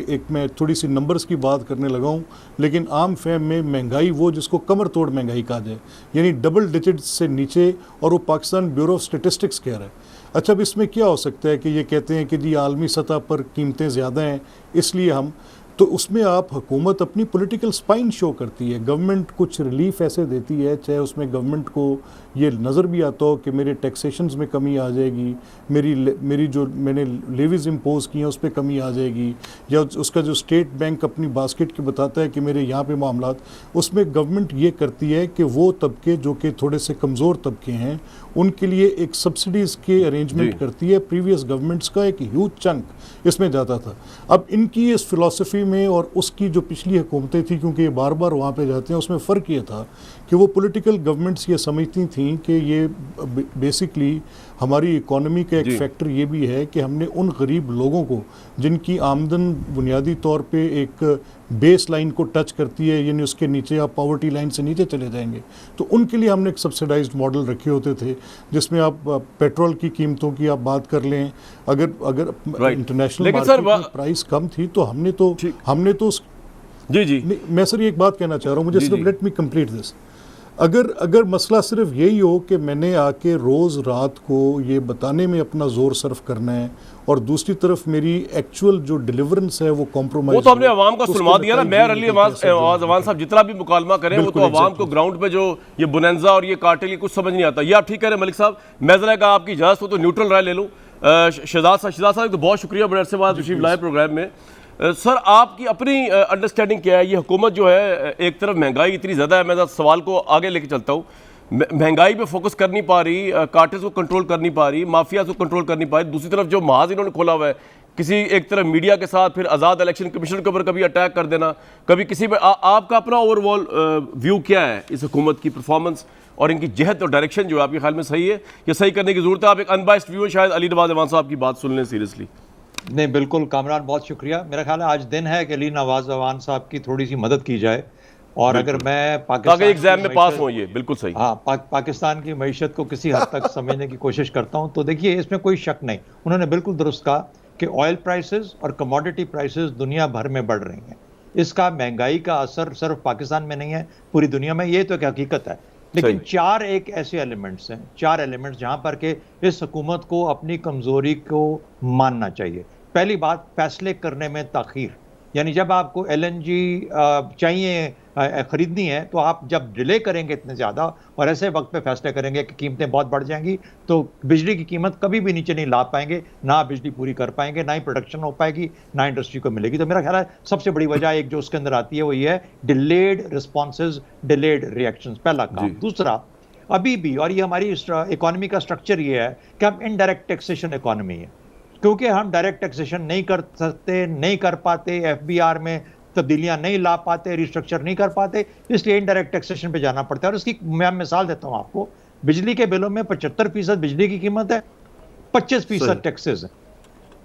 Speaker 13: एक, मैं थोड़ी सी नंबर्स की बात करने लगा हूँ, लेकिन आम फहम में महंगाई वो जिसको कमर तोड़ महंगाई कहा जाए, यानी डबल डिजिट से नीचे, और वो पाकिस्तान ब्यूरो ऑफ स्टेटिस्टिक्स कह रहा है। अच्छा अब इसमें क्या हो सकता है कि ये कहते हैं कि जी आलमी सतह पर कीमतें ज़्यादा हैं इसलिए हम, तो उसमें आप हुकूमत अपनी पॉलिटिकल स्पाइन शो करती है। गवर्नमेंट कुछ रिलीफ ऐसे देती है, चाहे उसमें गवर्नमेंट को ये नज़र भी आता हो कि मेरे टैक्सेशंस में कमी आ जाएगी, मेरी जो मैंने लेवीज इम्पोज की हैं उस पर कमी आ जाएगी, या उसका जो स्टेट बैंक अपनी बास्केट के बताता है कि मेरे यहाँ पे मामलात, उसमें गवर्नमेंट ये करती है कि वो तबके जो कि थोड़े से कमज़ोर तबके हैं उनके लिए एक सब्सिडीज़ के अरेंजमेंट करती है। प्रीवियस गवर्नमेंट्स का एक ह्यूज चंक इसमें जाता था। अब इनकी इस फिलॉसफी में और उसकी जो पिछली हुकूमतें थी, क्योंकि ये बार बार वहाँ पे जाते हैं, उसमें फ़र्क ये था कि वो पॉलिटिकल गवर्नमेंट्स ये समझती थी कि ये बेसिकली हमारी इकोनॉमी का एक फैक्टर ये भी है कि हमने उन गरीब लोगों को जिनकी आमदन बुनियादी तौर पे एक बेस लाइन को टच करती है, यानी उसके नीचे आप पॉवर्टी लाइन से नीचे चले जाएंगे, तो उनके लिए हमने एक सब्सिडाइज्ड मॉडल रखे होते थे, जिसमें आप पेट्रोल की कीमतों की आप बात कर लें, अगर इंटरनेशनल मार्केट में प्राइस कम थी तो हमने तो
Speaker 1: जी
Speaker 13: मैं सर एक बात कहना चाह रहा हूँ, मुझे सिर्फ लेट मी कंप्लीट दिस। अगर मसला सिर्फ यही हो कि मैंने आके रोज़ रात को ये बताने में अपना जोर सर्फ करना है और दूसरी तरफ मेरी एक्चुअल जो डिलीवरेंस है वो कॉम्प्रोमाइज,
Speaker 1: वो तो हमने अवाम को सुनवा दिया ना। मेयर अली अवान साहब जितना भी मुकालमा करें वो तो अवाम को ग्राउंड पे जो ये बुनंजा और ये कार्टेल ये कुछ समझ नहीं आता। ये आप ठीक कह रहे हैं मलिक साहब, मैं जरा का आपकी इजाज़त हो तो न्यूट्रल राय ले लूँ। शहजाद साहब तो बहुत शुक्रिया बड़े अरसे बाद तशरीफ लाए प्रोग्राम में। सर आपकी अपनी अंडरस्टैंडिंग क्या है? ये हुकूमत जो है एक तरफ महंगाई इतनी ज़्यादा है, मैं सवाल को आगे लेके चलता हूँ, महंगाई पे फोकस कर नहीं पा रही, कार्टेल्स को कंट्रोल कर नहीं पा रही, माफिया को कंट्रोल कर नहीं पा रही, दूसरी तरफ जो महाज इन्होंने खोला हुआ है किसी एक तरफ मीडिया के साथ, फिर आज़ाद इलेक्शन कमीशन के ऊपर कभी अटैक कर देना, कभी किसी में आपका अपना ओवरऑल व्यू क्या है इस हुकूमत की परफॉर्मेंस और इनकी जहत और डायरेक्शन जो है आपके ख्याल में सही है या सही करने की ज़रूरत है? आप एक अनबाइस्ड व्यू, शायद अली नवाज अवान साहब की बात सुन लें सीरियसली।
Speaker 14: नहीं बिल्कुल कामरान, बहुत शुक्रिया। मेरा ख्याल है आज दिन है कि अली नवाज अवान साहब की थोड़ी सी मदद की जाए, और अगर मैं पाकिस्तान
Speaker 1: एग्जाम में पास हो, ये बिल्कुल सही,
Speaker 14: हाँ पाकिस्तान की मईशत को किसी हद तक समझने की कोशिश करता हूँ, तो देखिए इसमें कोई शक नहीं, उन्होंने बिल्कुल दुरुस्त कहा कि ऑयल प्राइसेस और कमोडिटी प्राइसेस दुनिया भर में बढ़ रही हैं। इसका महंगाई का असर सिर्फ पाकिस्तान में नहीं है, पूरी दुनिया में, ये तो एक हकीकत है। लेकिन चार एक ऐसे एलिमेंट्स हैं, चार एलिमेंट्स जहां पर के इस हुकूमत को अपनी कमजोरी को मानना चाहिए। पहली बात, फैसले करने में ताखीर, यानी जब आपको LNG चाहिए खरीदनी है तो आप जब डिले करेंगे इतने ज़्यादा और ऐसे वक्त पे फैसले करेंगे कि कीमतें बहुत बढ़ जाएंगी, तो बिजली की कीमत कभी भी नीचे नहीं ला पाएंगे, ना बिजली पूरी कर पाएंगे, ना ही प्रोडक्शन हो पाएगी, ना इंडस्ट्री को मिलेगी। तो मेरा ख्याल है सबसे बड़ी वजह एक जो उसके अंदर आती है वो ये है डिलेड रिस्पॉन्सेज, डिलेड रिएक्शंस, पहला काम। दूसरा, अभी भी, और ये हमारी इकोनॉमी का स्ट्रक्चर ये है कि हम इनडायरेक्ट टैक्सेशन इकोनॉमी है, क्योंकि हम डायरेक्ट टैक्सेशन नहीं कर सकते, नहीं कर पाते, FBR में तब्दीलियां नहीं ला पाते, रिस्ट्रक्चर नहीं कर पाते, इसलिए इनडायरेक्ट टैक्सेशन पे जाना पड़ता है। और इसकी मैं मिसाल देता हूं आपको, बिजली के बिलों में 75% बिजली की कीमत है, 25% टैक्सेस है।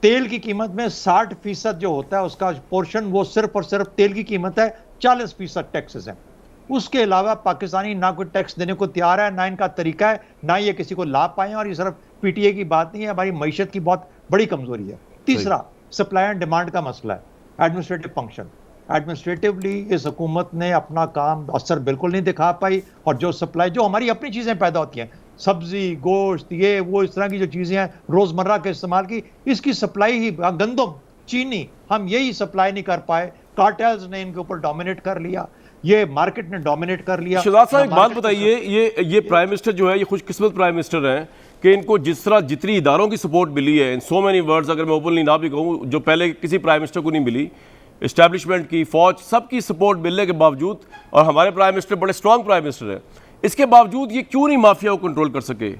Speaker 14: तेल की कीमत में 60% जो होता है उसका पोर्शन, वो सिर्फ और सिर्फ तेल की कीमत है, 40% टैक्सेस है। उसके अलावा पाकिस्तानी ना कोई टैक्स देने को तैयार है, ना इनका तरीका है, ना ये किसी को ला पाए, और ये सिर्फ PTA की बात नहीं है, हमारी मईशत की बहुत बड़ी कमजोरी है। तीसरा, सप्लाई एंड डिमांड का मसला है, एडमिनिस्ट्रेटिव फंक्शन। एडमिनिस्ट्रेटिवली इस हुकूमत ने अपना काम असर बिल्कुल नहीं दिखा पाई, और जो सप्लाई, जो हमारी अपनी चीज़ें पैदा होती हैं, सब्जी, गोश्त, ये वो, इस तरह की जो चीज़ें हैं रोज़मर्रा के इस्तेमाल की, इसकी सप्लाई ही, गंदम, चीनी, हम यही सप्लाई नहीं कर पाए, कार्टेल्स ने इनके ऊपर डोमिनेट कर लिया, ये मार्केट ने डोमिनेट कर लिया।
Speaker 1: शहजाद साहब एक बात बताइए, ये प्राइम मिनिस्टर जो है, ये खुशकिस्मत प्राइम मिनिस्टर हैं कि इनको जिस तरह जितनी इदारों की सपोर्ट मिली है, इन सो मैनी वर्ड्स, अगर मैं ओपनली ना भी कहूँ, जो पहले किसी प्राइम मिनिस्टर को नहीं मिली, इस्टेब्लिशमेंट की, फौज, सबकी सपोर्ट मिलने के बावजूद, और हमारे प्राइम मिनिस्टर बड़े स्ट्रॉन्ग प्राइम मिनिस्टर हैं, इसके बावजूद ये क्यों नहीं माफिया को कंट्रोल कर सके?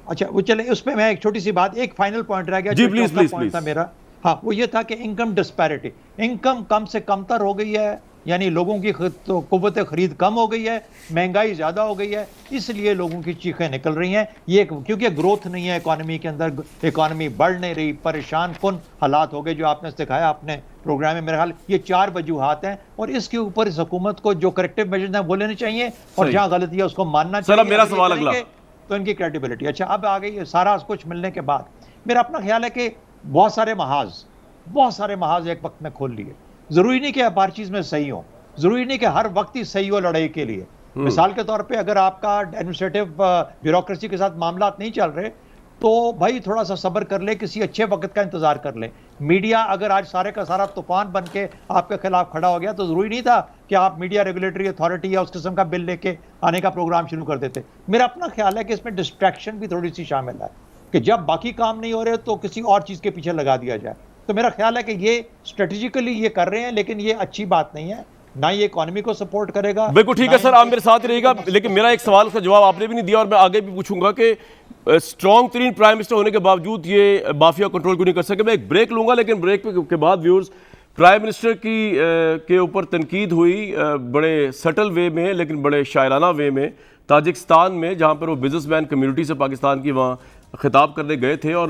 Speaker 14: अच्छा वो चले, उस पर मैं एक छोटी सी बात, एक फाइनल पॉइंट रह गया
Speaker 1: जी, प्लीज
Speaker 14: था मेरा, हाँ, वो ये था कि इनकम डिस्पैरिटी, इनकम कम से कमतर हो गई है, यानी लोगों की कुव्वत खरीद कम हो गई है, महंगाई ज़्यादा हो गई है, इसलिए लोगों की चीखें निकल रही हैं। ये क्योंकि ग्रोथ नहीं है इकोनॉमी के अंदर, इकोनॉमी बढ़ नहीं रही, परेशान कुन हालात हो गए जो आपने सिखाया अपने प्रोग्राम में। मेरे ख्याल ये 4 वजूहात हैं, और इसके ऊपर इस हुकूमत को जो करेक्टिव मेजर्स हैं वो लेने चाहिए, और जहाँ गलती है उसको मानना चाहिए।
Speaker 1: मेरा सवाल अगला,
Speaker 14: तो इनकी क्रेडिबिलिटी, अच्छा अब आ गई सारा कुछ मिलने के बाद, मेरा अपना ख्याल है कि बहुत सारे महाज एक वक्त में खोल लिए। जरूरी नहीं कि आप हर चीज में सही हो, जरूरी नहीं कि हर वक्त ही सही हो लड़ाई के लिए। मिसाल के तौर पे अगर आपका एडमिनिस्ट्रेटिव ब्यूरोक्रेसी के साथ मामला नहीं चल रहे, तो भाई थोड़ा सा सब्र कर ले, किसी अच्छे वक्त का इंतजार कर ले। मीडिया अगर आज सारे का सारा तूफान बन के आपके खिलाफ खड़ा हो गया तो जरूरी नहीं था कि आप मीडिया रेगुलेटरी अथॉरिटी या उस किस्म का बिल लेके आने का प्रोग्राम शुरू कर देते। मेरा अपना ख्याल है कि इसमें डिस्ट्रैक्शन भी थोड़ी सी शामिल है कि जब बाकी काम नहीं हो रहे तो किसी और चीज के पीछे लगा दिया जाए। तो मेरा ख्याल है कि ये स्ट्रेटेजिकली ये कर रहे हैं, लेकिन ये अच्छी बात नहीं है, ना ये इकोनॉमी को सपोर्ट करेगा।
Speaker 1: बिल्कुल ठीक है सर, आप मेरे साथ रहिएगा, लेकिन मेरा एक सवाल का जवाब आपने भी नहीं दिया और मैं आगे भी पूछूंगा कि स्ट्रॉन्ग तरीन प्राइम मिनिस्टर होने के बावजूद ये माफिया कंट्रोल क्यों नहीं कर सके। मैं एक ब्रेक लूंगा, लेकिन ब्रेक के बाद व्यूअर्स प्राइम मिनिस्टर की के ऊपर तनकीद हुई बड़े सटल वे में, लेकिन बड़े शायराना वे में ताजिकिस्तान में, जहाँ पर वो बिजनेसमैन कम्युनिटी से पाकिस्तान की वहाँ खिताब करने गए थे और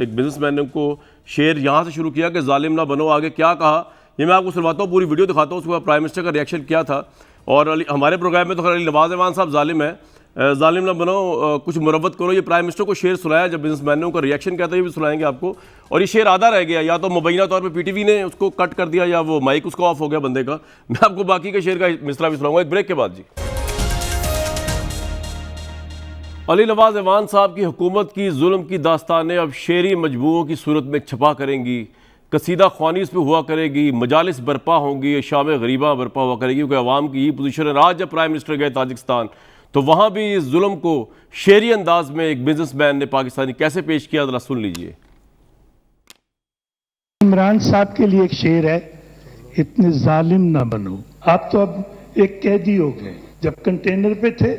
Speaker 1: एक बिजनेसमैन ने उनको शेर यहाँ से शुरू किया कि जालिम ना बनो। आगे क्या कहा ये मैं आपको सुनवाता हूँ, पूरी वीडियो दिखाता हूँ, उसके बाद प्राइम मिनिस्टर का रिएक्शन क्या था। और हमारे प्रोग्राम में तो अली नवाज अमान साहब जालिम है, जालिम ना बनो, कुछ मुरव्वत करो, ये प्राइम मिनिस्टर को शेर सुनाया जब बिजनेसमैन ने, उनका रिएक्शन क्या था ये भी सुनाएंगे आपको। और ये शेर आधा रह गया, या तो मुबैना तौर पे पीटीवी ने उसको कट कर दिया या वो माइक उसका ऑफ हो गया बंदे का। मैं आपको बाकी के शेर का मिसरा भी सुनाऊंगा एक ब्रेक के बाद। जी, अली नवाज अमान साहब की हुकूमत की जुल्म की दास्तानें अब शेरी मजबूओं की सूरत में छपा करेंगी, कसीदा ख्वानी इस पर हुआ करेगी, मजालिस बर्पा होंगी, शाम गरीबा बर्पा हुआ करेगी, क्योंकि अवाम की यही पोजीशन है। आज जब प्राइम मिनिस्टर गए ताजिकिस्तान तो वहाँ भी इस जुल्म को शेरी अंदाज में एक बिजनेसमैन ने पाकिस्तानी कैसे पेश किया, जरा सुन लीजिए।
Speaker 15: इमरान साहब के लिए एक शेर है, इतने जालिम ना बनो। आप तो अब एक कैदी हो गए, जब कंटेनर पे थे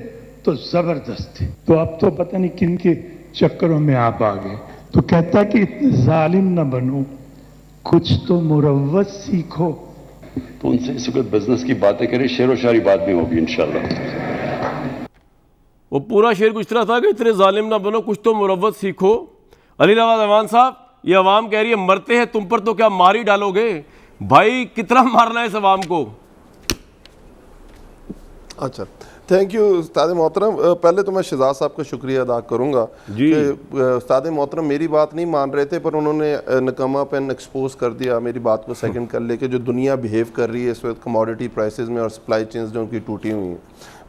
Speaker 15: तो जबरदस्त थे, तो अब तो पता नहीं किन के चक्करों में आप आ गए। तो कहता है कि इतने जालिम ना बनो, कुछ तो मुरव्वत सीखो।
Speaker 16: तो उनसे इस वक्त बिजनेस की बातें करें, शेर व शायरी बात भी होगी इंशाल्लाह।
Speaker 1: वो पूरा शेर कुछ तरह था कि इतने जालिम ना बनो, कुछ तो मुरव्वत सीखो। अली नवाज अमान साहब, ये अवाम कह रही है मरते हैं तुम पर तो क्या मार ही डालोगे। भाई कितना मारना है इस अवाम को।
Speaker 12: अच्छा, थैंक यू उस्ताद मोहतरम। पहले तो मैं शहजाद साहब का शुक्रिया अदा करूंगा कि उस्ताद मोहतरम मेरी बात नहीं मान रहे थे, पर उन्होंने नकमा पेन एक्सपोज कर दिया, मेरी बात को सेकंड कर लेके जो दुनिया बिहेव कर रही है इस वक्त कमोडिटी प्राइसेस में और सप्लाई चेन्स जो उनकी टूटी हुई हैं,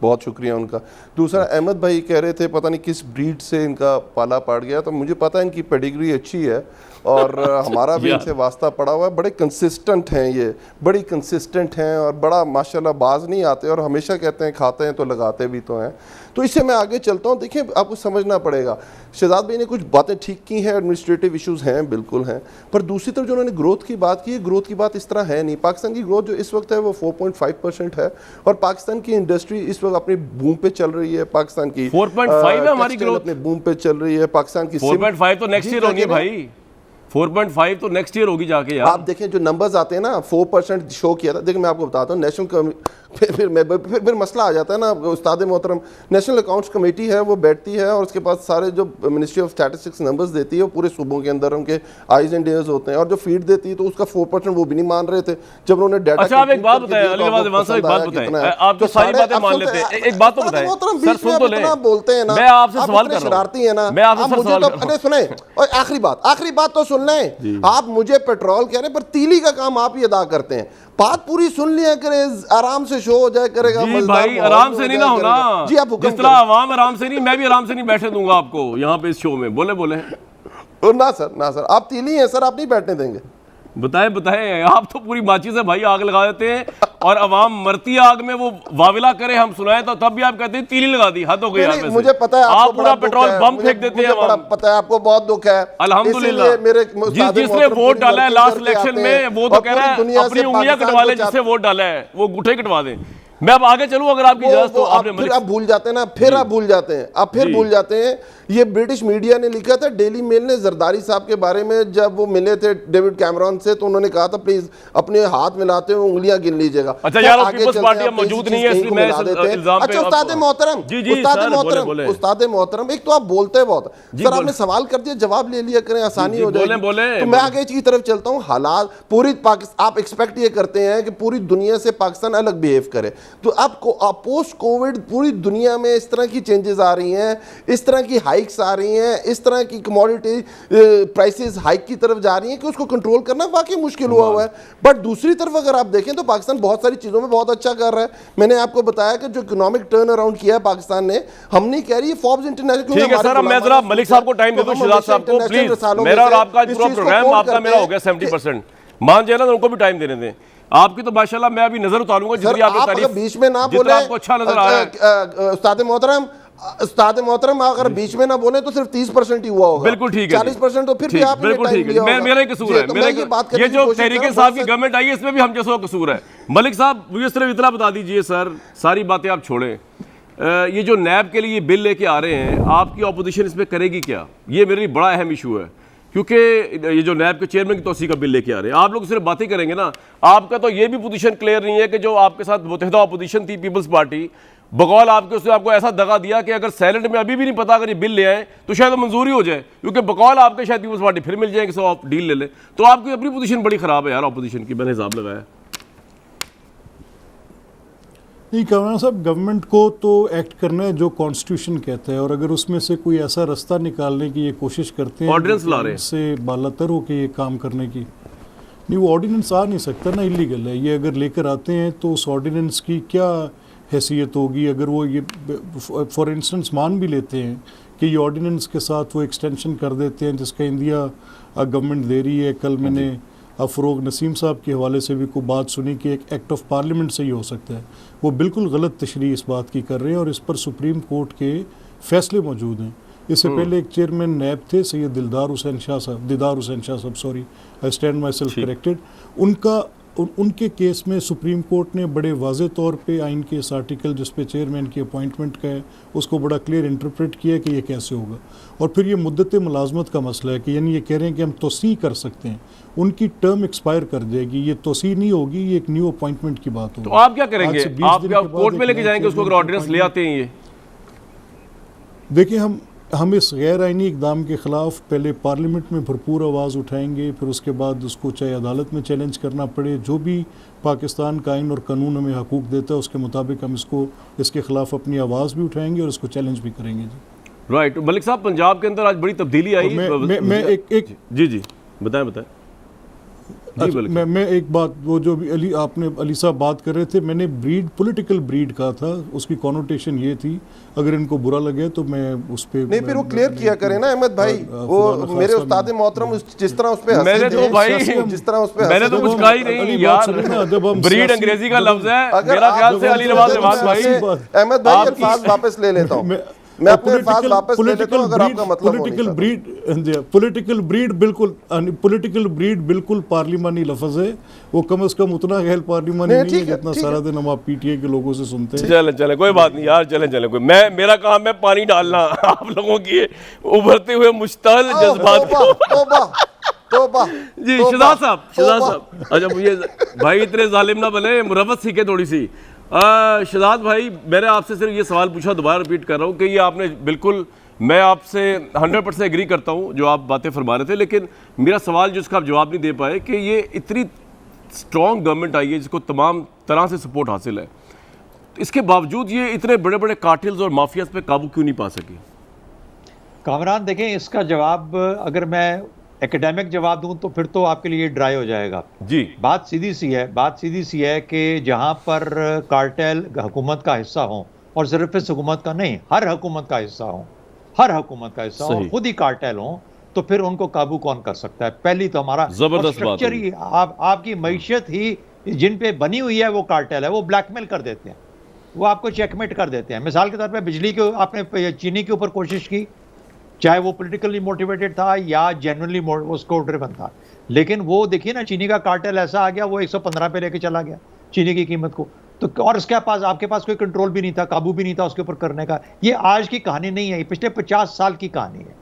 Speaker 12: बहुत शुक्रिया उनका। दूसरा, अहमद भाई कह रहे थे पता नहीं किस ब्रीड से इनका पाला पड़ गया, तो मुझे पता है इनकी पेडिग्री अच्छी है और हमारा भी इनसे वास्ता पड़ा हुआ है। बड़े कंसिस्टेंट हैं ये, बड़ी कंसिस्टेंट हैं और बड़ा माशाल्लाह बाज नहीं आते और हमेशा कहते हैं खाते हैं तो लगाते भी तो हैं। तो इससे मैं आगे चलता हूँ। देखिए, आपको समझना पड़ेगा, शहजाद भाई ने कुछ बातें ठीक की हैं, एडमिनिस्ट्रेटिव इश्यूज हैं, बिल्कुल हैं, पर दूसरी तरफ जो उन्होंने ग्रोथ की बात की है, ग्रोथ की बात इस तरह है नहीं। पाकिस्तान की ग्रोथ जो इस वक्त है वो 4.5% है और पाकिस्तान की इंडस्ट्री इस वक्त अपनी बूम पे चल रही है। पाकिस्तान की
Speaker 1: 4.5 है हमारी ग्रोथ,
Speaker 12: अपने बूम पे चल रही है। पाकिस्तान की
Speaker 1: 4.5 तो नेक्स्ट ईयर होनी है भाई, 4.5 तो नेक्स्ट ईयर होगी जाके यार।
Speaker 12: आप देखें जो नंबर्स आते हैं ना, 4% शो किया था। देखिए मैं आपको बताता हूँ, नेशनल फिर मसला आ जाता है ना उस्ताद मोहतरम। नेशनल अकाउंट्स कमेटी है, वो बैठती है और उसके पास सारे जो मिनिस्ट्री ऑफ स्टैटिस्टिक्स नंबर्स देती है वो पूरे सूबों के अंदर उनके आइज एंड ईयर्स होते हैं, और जो फीड देती है तो उसका 4% वो भी नहीं मान रहे थे जब उन्होंने डाटा।
Speaker 1: अच्छा, आप एक बात बताएं अली नवाज अमान साहब, एक बात बताएं, आप तो सारी बातें मान लेते हैं, एक बात तो बताएं सर, सुन तो ले,
Speaker 12: बोलते हैं ना,
Speaker 1: मैं आपसे सवाल कर रहा हूं,
Speaker 12: शरारती है ना,
Speaker 1: मैं आपसे सवाल कर रहा हूं।
Speaker 12: अरे सुने, और आखिरी बात तो सुन लें। आप मुझे पेट्रोल कह रहे हैं, पर तीली का काम आप ही अदा करते हैं। बात पूरी सुन लिया करें, आराम से शो हो जाए करेगा।
Speaker 1: जी भाई, आराम से नहीं ना होना
Speaker 12: जी, आप
Speaker 1: जिस तरह आवाम आराम से नहीं, मैं भी आराम से नहीं बैठने दूंगा आपको यहाँ पे इस शो में। बोले
Speaker 12: ना सर, आप तीली हैं सर, आप नहीं बैठने देंगे।
Speaker 1: बताएं, आप तो पूरी माची से भाई आग लगा देते हैं और अवाम मरती आग में वो वाविला करे, हम सुनाए तो तब भी आप कहते हैं तीली लगा दी। हद हो गई।
Speaker 12: मुझे पता है
Speaker 1: आप पूरा पेट्रोल बम फेंक देते हैं।
Speaker 12: पता है आपको, बहुत दुख है।
Speaker 1: अल्हम्दुलिल्लाह, जिसने वोट डाला है लास्ट इलेक्शन में वो तो कह रहा है अपनी उंगलियां कटवा ले, जिससे वोट डाला है वो गुठे कटवा दें। मैं अब आगे चलूं अगर आपकी इजाजत हो।
Speaker 12: फिर आप भूल जाते हैं ना, फिर आप भूल जाते हैं। ये ब्रिटिश मीडिया ने लिखा था, डेली मेल ने जरदारी साहब के बारे में, जब वो मिले थे डेविड कैमरॉन से तो उन्होंने कहा था प्लीज अपने हाथ मिलाते हुए उंगलियां गिन लीजिएगा।
Speaker 1: अच्छा यार, पीपल्स पार्टी अब मौजूद नहीं है इसलिए मैं इल्जाम पे।
Speaker 12: अच्छा उस्ताद मोहतरम, एक तो आप बोलते बहुत सर, आपने सवाल कर दिया, जवाब ले लिया करें, आसानी हो जाएगी। तो मैं आगे की तरफ चलता हूँ। हालात पूरी पाकिस्तान, आप एक्सपेक्ट ये करते हैं कि पूरी दुनिया से पाकिस्तान अलग बिहेव करे। तो अब पोस्ट कोविड पूरी दुनिया में इस तरह की चेंजेस आ रही हैं, इस तरह की हाइक्स आ रही हैं, इस तरह की कमोडिटी प्राइसेस हाइक की तरफ जा रही हैं कि उसको कंट्रोल करना वाकई मुश्किल हुआ है। बट दूसरी तरफ अगर आप देखें तो पाकिस्तान बहुत सारी चीज़ों में बहुत अच्छा कर रहा है। मैंने आपको बताया कि जो इकोनॉमिक टर्न अराउंड किया है पाकिस्तान ने, हम नहीं कह रही है फोर्ब्स इंटरनेशनल।
Speaker 1: ठीक है सर, मैं जरा मलिक साहब को टाइम दे दूं, शहजाद साहब को प्लीज। मेरा और आपका पूरा प्रोग्राम आपका मेरा हो गया 70%, मान जाए ना, उनको भी टाइम देने दें। आपकी तो माशाल्लाह मैं अभी नजर उतारूंगा जितनी आपने तारीफ,
Speaker 12: बीच में ना बोले,
Speaker 1: आपको अच्छा नजर आ रहा है।
Speaker 12: उस्ताद मोहतरम अगर बीच में ना बोले तो सिर्फ 30% ही हुआ होगा।
Speaker 1: बिल्कुल ठीक है,
Speaker 12: 40% तो फिर भी आपने
Speaker 1: बिल्कुल ठीक है, मेरा ही कसूर है। ये जो तहरीके साहब की गवर्नमेंट आई है इसमें भी हम जैसा कसूर है। मलिक साहब मुझे सिर्फ इतना बता दीजिए सर, सारी बातें आप छोड़ें, ये जो नैब के लिए बिल लेके आ रहे हैं, आपकी अपोजिशन इसमें करेगी क्या? ये मेरे लिए बड़ा अहम इशू है, क्योंकि ये जो नैब के चेयरमैन की तोसी का बिल लेके आ रहे हैं, आप लोग सिर्फ बातें करेंगे ना। आपका तो ये भी पोजीशन क्लियर नहीं है कि जो आपके साथ मुत्तहिदा अपोजिशन थी पीपल्स पार्टी, बकौल आपके उसने आपको ऐसा दगा दिया कि अगर सैलेंट में अभी भी नहीं पता अगर ये बिल ले आए तो शायद मंजूरी हो जाए, क्योंकि बकौल आपके शायद पीपल्स पार्टी फिर मिल जाएंगे, सो आप डील ले लें। तो आपकी अपनी पोजीशन बड़ी ख़राब है यार अपोजिशन की, मैंने हिसाब लगाया।
Speaker 13: नहीं कामरान साहब, गवर्नमेंट को तो एक्ट करना है जो कॉन्स्टिट्यूशन कहता है, और अगर उसमें से कोई ऐसा रास्ता निकालने की ये कोशिश करते हैं,
Speaker 1: ऑर्डिनेंस ला रहे हैं,
Speaker 13: इससे बालातर हो के ये काम करने की, नहीं वो ऑर्डिनेंस आ नहीं सकता ना, इलीगल है ये। अगर लेकर आते हैं तो उस ऑर्डिनेंस की क्या हैसियत होगी? अगर वो ये फॉर इंस्टेंस मान भी लेते हैं कि ये ऑर्डिनेंस के साथ वो एक्सटेंशन कर देते हैं जिसका इंडिया गवर्नमेंट दे रही है। कल मैंने फ़रोग नसीम साहब के हवाले से भी कोई बात सुनी कि एक एक्ट ऑफ पार्लियामेंट से ही हो सकता है। वो बिल्कुल गलत तशरीह इस बात की कर रहे हैं और इस पर सुप्रीम कोर्ट के फैसले मौजूद हैं। इससे पहले एक चेयरमैन नैब थे सैयद दीदार हुसैन शाह साहब, sorry I stand my self corrected, उनके केस में सुप्रीम कोर्ट ने बड़े वाज़े तौर पे आइन के इस आर्टिकल जिस पे चेयरमैन की अपॉइंटमेंट का है उसको बड़ा क्लियर इंटरप्रेट किया कि ये कैसे होगा। और फिर ये मुद्दत मुलाजमत का मसला है कि यानी ये कह रहे हैं कि हम तोसी कर सकते हैं, उनकी टर्म एक्सपायर कर जाएगी, ये तोसी नहीं होगी, ये एक न्यू अपॉइंटमेंट की बात होगी।
Speaker 1: तो आप क्या करेंगे? आप क्या कोर्ट में लेके जाएंगे उसको अगर ऑर्डिनेंस ले आते हैं? ये
Speaker 13: देखिए, हम इस गैर आइनी इकदाम के ख़िलाफ़ पहले पार्लियामेंट में भरपूर आवाज़ उठाएंगे, फिर उसके बाद उसको चाहे अदालत में चैलेंज करना पड़े, जो भी पाकिस्तान का आइन और कानून हमें हकूक़ देता है उसके मुताबिक हम इसके ख़िलाफ़ अपनी आवाज़ भी उठाएंगे और इसको चैलेंज भी करेंगे। जी
Speaker 1: राइट। मलिक साहब, पंजाब के अंदर आज बड़ी तब्दीली आई।
Speaker 13: मैं एक
Speaker 1: जी बताएं।
Speaker 13: मैं एक बात, वो जो भी अली साहब बात कर रहे थे, मैंने पॉलिटिकल ब्रीड कहा था, उसकी कॉनोटेशन ये थी, अगर इनको बुरा लगे तो मैं उस पे
Speaker 12: नहीं, फिर वो क्लियर किया करें ना अहमद भाई। वो मेरे उस्ताद मोहतरम जिस तरह उस पे
Speaker 1: मैंने तो भाई
Speaker 12: जिस तरह उस पे
Speaker 1: मैंने तो कुछ कहा ही नहीं यार, ब्रीड अंग्रेजी का लफ्ज है, मेरा ख्याल से अली नवाज भाई।
Speaker 12: अहमद भाई अल्फाज वापस ले लेता हूँ मैं, अपने अल्फाज वापस ले लेता हूं अगर आपका मतलब
Speaker 13: पॉलिटिकल ब्रीड बिल्कुल पार्लिमानी लफ्ज है, वो कम से कम उतना गैर पार्लिमानी नहीं है जितना सारा दिन हम आप पीटीए के लोगों से सुनते हैं।
Speaker 1: चले कोई बात नहीं यार, चले कोई, मेरा काम है पानी डालना आप लोगों की उभरते हुए मुश्ताल जज्बात जी। शहजाद साहब, अच्छा मुझे भाई इतने जालिम ना बने, मुरव्वत सीखे थोड़ी सी। शहजाद भाई, मैंने आपसे सिर्फ ये सवाल पूछा, दोबारा रिपीट कर रहा हूँ कि ये आपने बिल्कुल, मैं आपसे 100% एग्री करता हूँ जो आप बातें फरमा रहे थे, लेकिन मेरा सवाल जिसका आप जवाब नहीं दे पाए कि ये इतनी स्ट्रॉन्ग गवर्नमेंट आई है जिसको तमाम तरह से सपोर्ट हासिल है, इसके बावजूद ये इतने बड़े बड़े कार्टेल्स और माफियाज पे काबू क्यों नहीं पा सकी?
Speaker 14: कामरान देखें, इसका जवाब अगर मैं एकेडमिक जवाब दूं तो फिर तो आपके लिए ड्राई हो जाएगा
Speaker 1: जी।
Speaker 14: बात सीधी सी है कि जहां पर कार्टेल हुकूमत का हिस्सा हो, और सिर्फ इस हुकूमत का नहीं, हर हुकूमत का हिस्सा हो, खुद ही कार्टेल हो, तो फिर उनको काबू कौन कर सकता है? पहली तो हमारा स्ट्रक्चर ही, आपकी मईशत ही जिन पे बनी हुई है वो कार्टेल है, वो ब्लैकमेल कर देते हैं, वो आपको चेकमेट कर देते हैं। मिसाल के तौर पर बिजली के आपने चीनी के ऊपर कोशिश की, चाहे वो पॉलिटिकली मोटिवेटेड था या जेन्युइनली उसको ड्रिवन था, लेकिन वो देखिए ना, चीनी का कार्टेल ऐसा आ गया, वो 115 पे लेके चला गया चीनी की कीमत को, तो और उसके पास आपके पास कोई कंट्रोल भी नहीं था, काबू भी नहीं था उसके ऊपर करने का। ये आज की कहानी नहीं है, ये पिछले 50 साल की कहानी है।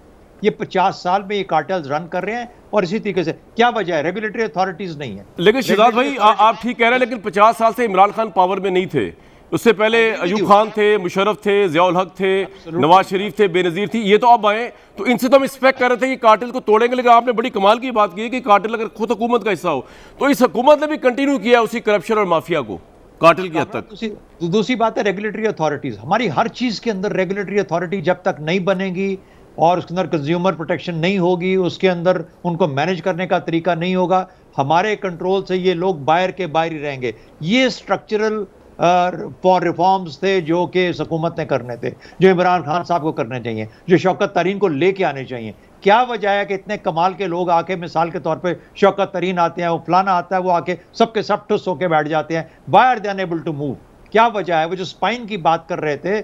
Speaker 14: ये 50 साल में ये कार्टेल्स रन कर रहे हैं, और इसी तरीके से क्या वजह है? रेगुलेटरी अथॉरिटीज नहीं है।
Speaker 1: लेकिन शहजाद भाई, आप ठीक कह रहे हैं, लेकिन 50 साल से इमरान खान पावर में नहीं थे, उससे पहले अयूब खान थे, मुशर्रफ थे, ज़ियाउल हक थे, नवाज शरीफ थे, बेनज़ीर थी, ये तो अब आए, तो इनसे तो हम एक्सपेक्ट कर रहे थे कि कार्टेल को तोड़ेंगे, लेकिन आपने बड़ी कमाल की बात की है कि कार्टेल अगर खुद हुकूमत का हिस्सा हो, तो इस हुकूमत ने भी कंटिन्यू किया उसी करप्शन और माफिया को। कार्टेल की हद तक।
Speaker 14: दूसरी बात है रेगुलेटरी अथॉरिटीज। हमारी हर चीज के अंदर रेगुलेटरी अथॉरिटी जब तक नहीं बनेगी और उसके अंदर कंज्यूमर प्रोटेक्शन नहीं होगी, उसके अंदर उनको मैनेज करने का तरीका नहीं होगा, हमारे कंट्रोल से ये लोग बाहर के बाहर ही रहेंगे। ये स्ट्रक्चरल रिफॉर्म्स थे जो कि इस हुकूमत ने करने थे, जो इमरान खान साहब को करने चाहिए, जो शौकत तरीन को लेके आने चाहिए। क्या वजह है कि इतने कमाल के लोग आके, मिसाल के तौर पे शौकत तरीन आते हैं, वो फलाना आता है, वो आके सबके सब ठुस होके बैठ जाते हैं, why are they unable to move? क्या वजह है? वो जो स्पाइन की बात कर रहे थे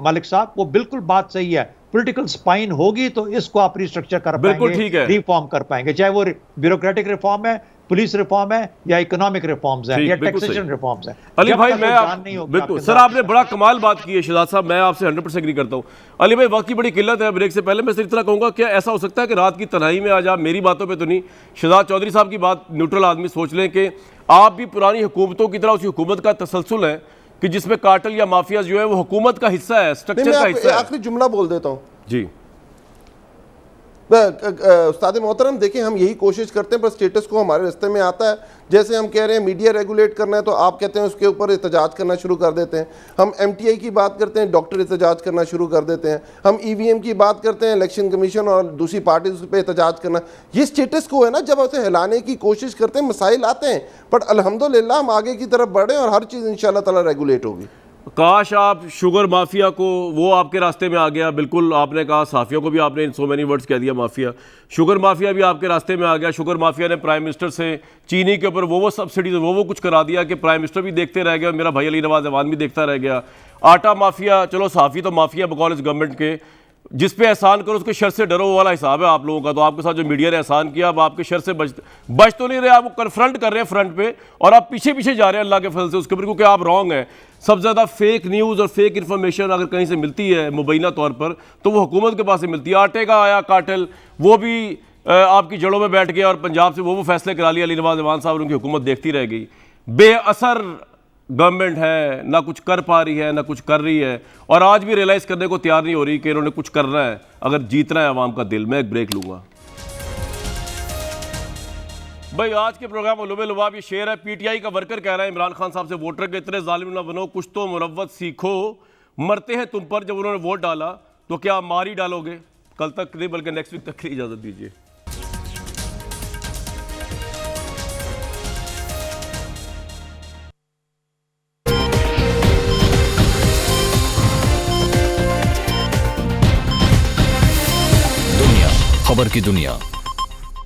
Speaker 14: मलिक साहब, वो बिल्कुल बात सही है। पॉलिटिकल स्पाइन होगी तो इसको आप रिस्ट्रक्चर कर पाएंगे, रिफॉर्म कर पाएंगे, चाहे वो ब्यूरोक्रेटिक रिफॉर्म है, पुलिस रिफॉर्म है, या इकोनॉमिक रिफॉर्म्स है, या टैक्सेशन रिफॉर्म्स है।
Speaker 1: अली भाई, मैं बिल्कुल सर, आपने बड़ा कमाल बात की है शहजाद साहब, मैं आपसे 100% एग्री करता हूँ। अली भाई, वक्त की बड़ी किल्लत है, ब्रेक से पहले मैं सिर्फ इतना कहूँगा, क्या ऐसा हो सकता है कि रात की तन्हाई में आज आप मेरी बातों पे तो नहीं, शहजाद चौधरी साहब की बात, न्यूट्रल आदमी, सोच लें कि आप भी पुरानी हुकूमतों की तरह उसी हुकूमत का तसलसल है कि जिसमें कार्टेल या माफिया जो है वो हुकूमत का हिस्सा है, स्ट्रक्चर का हिस्सा है।
Speaker 12: आखिरी जुमला बोल देता हूँ
Speaker 1: जी।
Speaker 12: उस्ताद मोहतरम, देखिए हम यही कोशिश करते हैं, पर स्टेटस को हमारे रास्ते में आता है। जैसे हम कह रहे हैं मीडिया रेगुलेट करना है, तो आप कहते हैं उसके ऊपर एहतजाज करना शुरू कर देते हैं। हम MTI की बात करते हैं, डॉक्टर एहतजाज करना शुरू कर देते हैं। हम EVM की बात करते हैं, इलेक्शन कमीशन और दूसरी पार्टी उस पर एहतजाज करना। ये स्टेटस को है ना, जब उसे हिलाने की कोशिश करते हैं, मसाइल आते हैं, बट अल्हम्दुलिल्लाह हम आगे की तरफ बढ़े और हर चीज़ इंशाअल्लाह ताला रेगुलेट होगी।
Speaker 1: काश आप शुगर माफिया को, वो आपके रास्ते में आ गया, बिल्कुल आपने कहा, साफियों को भी आपने इन सो मैनी वर्ड्स कह दिया, माफिया, शुगर माफिया भी आपके रास्ते में आ गया। शुगर माफिया ने प्राइम मिनिस्टर से चीनी के ऊपर वो सब्सिडीज वो कुछ करा दिया कि प्राइम मिनिस्टर भी देखते रह गया, मेरा भाई अली नवाज अवान भी देखता रह गया। आटा माफिया, चलो साफी तो माफिया बकौल इस गवर्नमेंट के, जिस पे एहसान करो उसके शर से डरो वाला हिसाब है आप लोगों का। तो आपके साथ जो मीडिया ने एहसान किया, अब आपके शर से बच तो नहीं रहे, आप कन्फ्रंट कर रहे हैं फ्रंट पे, और आप पीछे पीछे जा रहे हैं अल्लाह के फजल से उसके ऊपर, क्योंकि आप रॉन्ग हैं। सबसे ज़्यादा फेक न्यूज़ और फेक इन्फॉर्मेशन अगर कहीं से मिलती है मुबैना तौर पर, तो वो हुकूमत के पास से मिलती है। आटे का आया कार्टेल, वो भी आपकी जड़ों में बैठ गया और पंजाब से वो फैसले करा लिया अली नवाज अवान साहब, उनकी हुकूमत देखती रह गई। बेअसर गवर्नमेंट है, ना कुछ कर पा रही है, ना कुछ कर रही है, और आज भी रियलाइज़ करने को तैयार नहीं हो रही कि इन्होंने कुछ करना है अगर जीतना है आवाम का दिल। मैं एक ब्रेक लूँगा भाई। आज के प्रोग्राम उलूमे लुबाब ये शेर है, PTI का वर्कर कह रहा है इमरान खान साहब से, वोटर के इतने जालिम ना बनो, कुछ तो मुरव्वत सीखो, मरते हैं तुम पर, जब उन्होंने वोट डाला तो क्या मार ही डालोगे? कल तक नहीं बल्कि नेक्स्ट वीक तक की इजाज़त दीजिए।
Speaker 17: खबर की दुनिया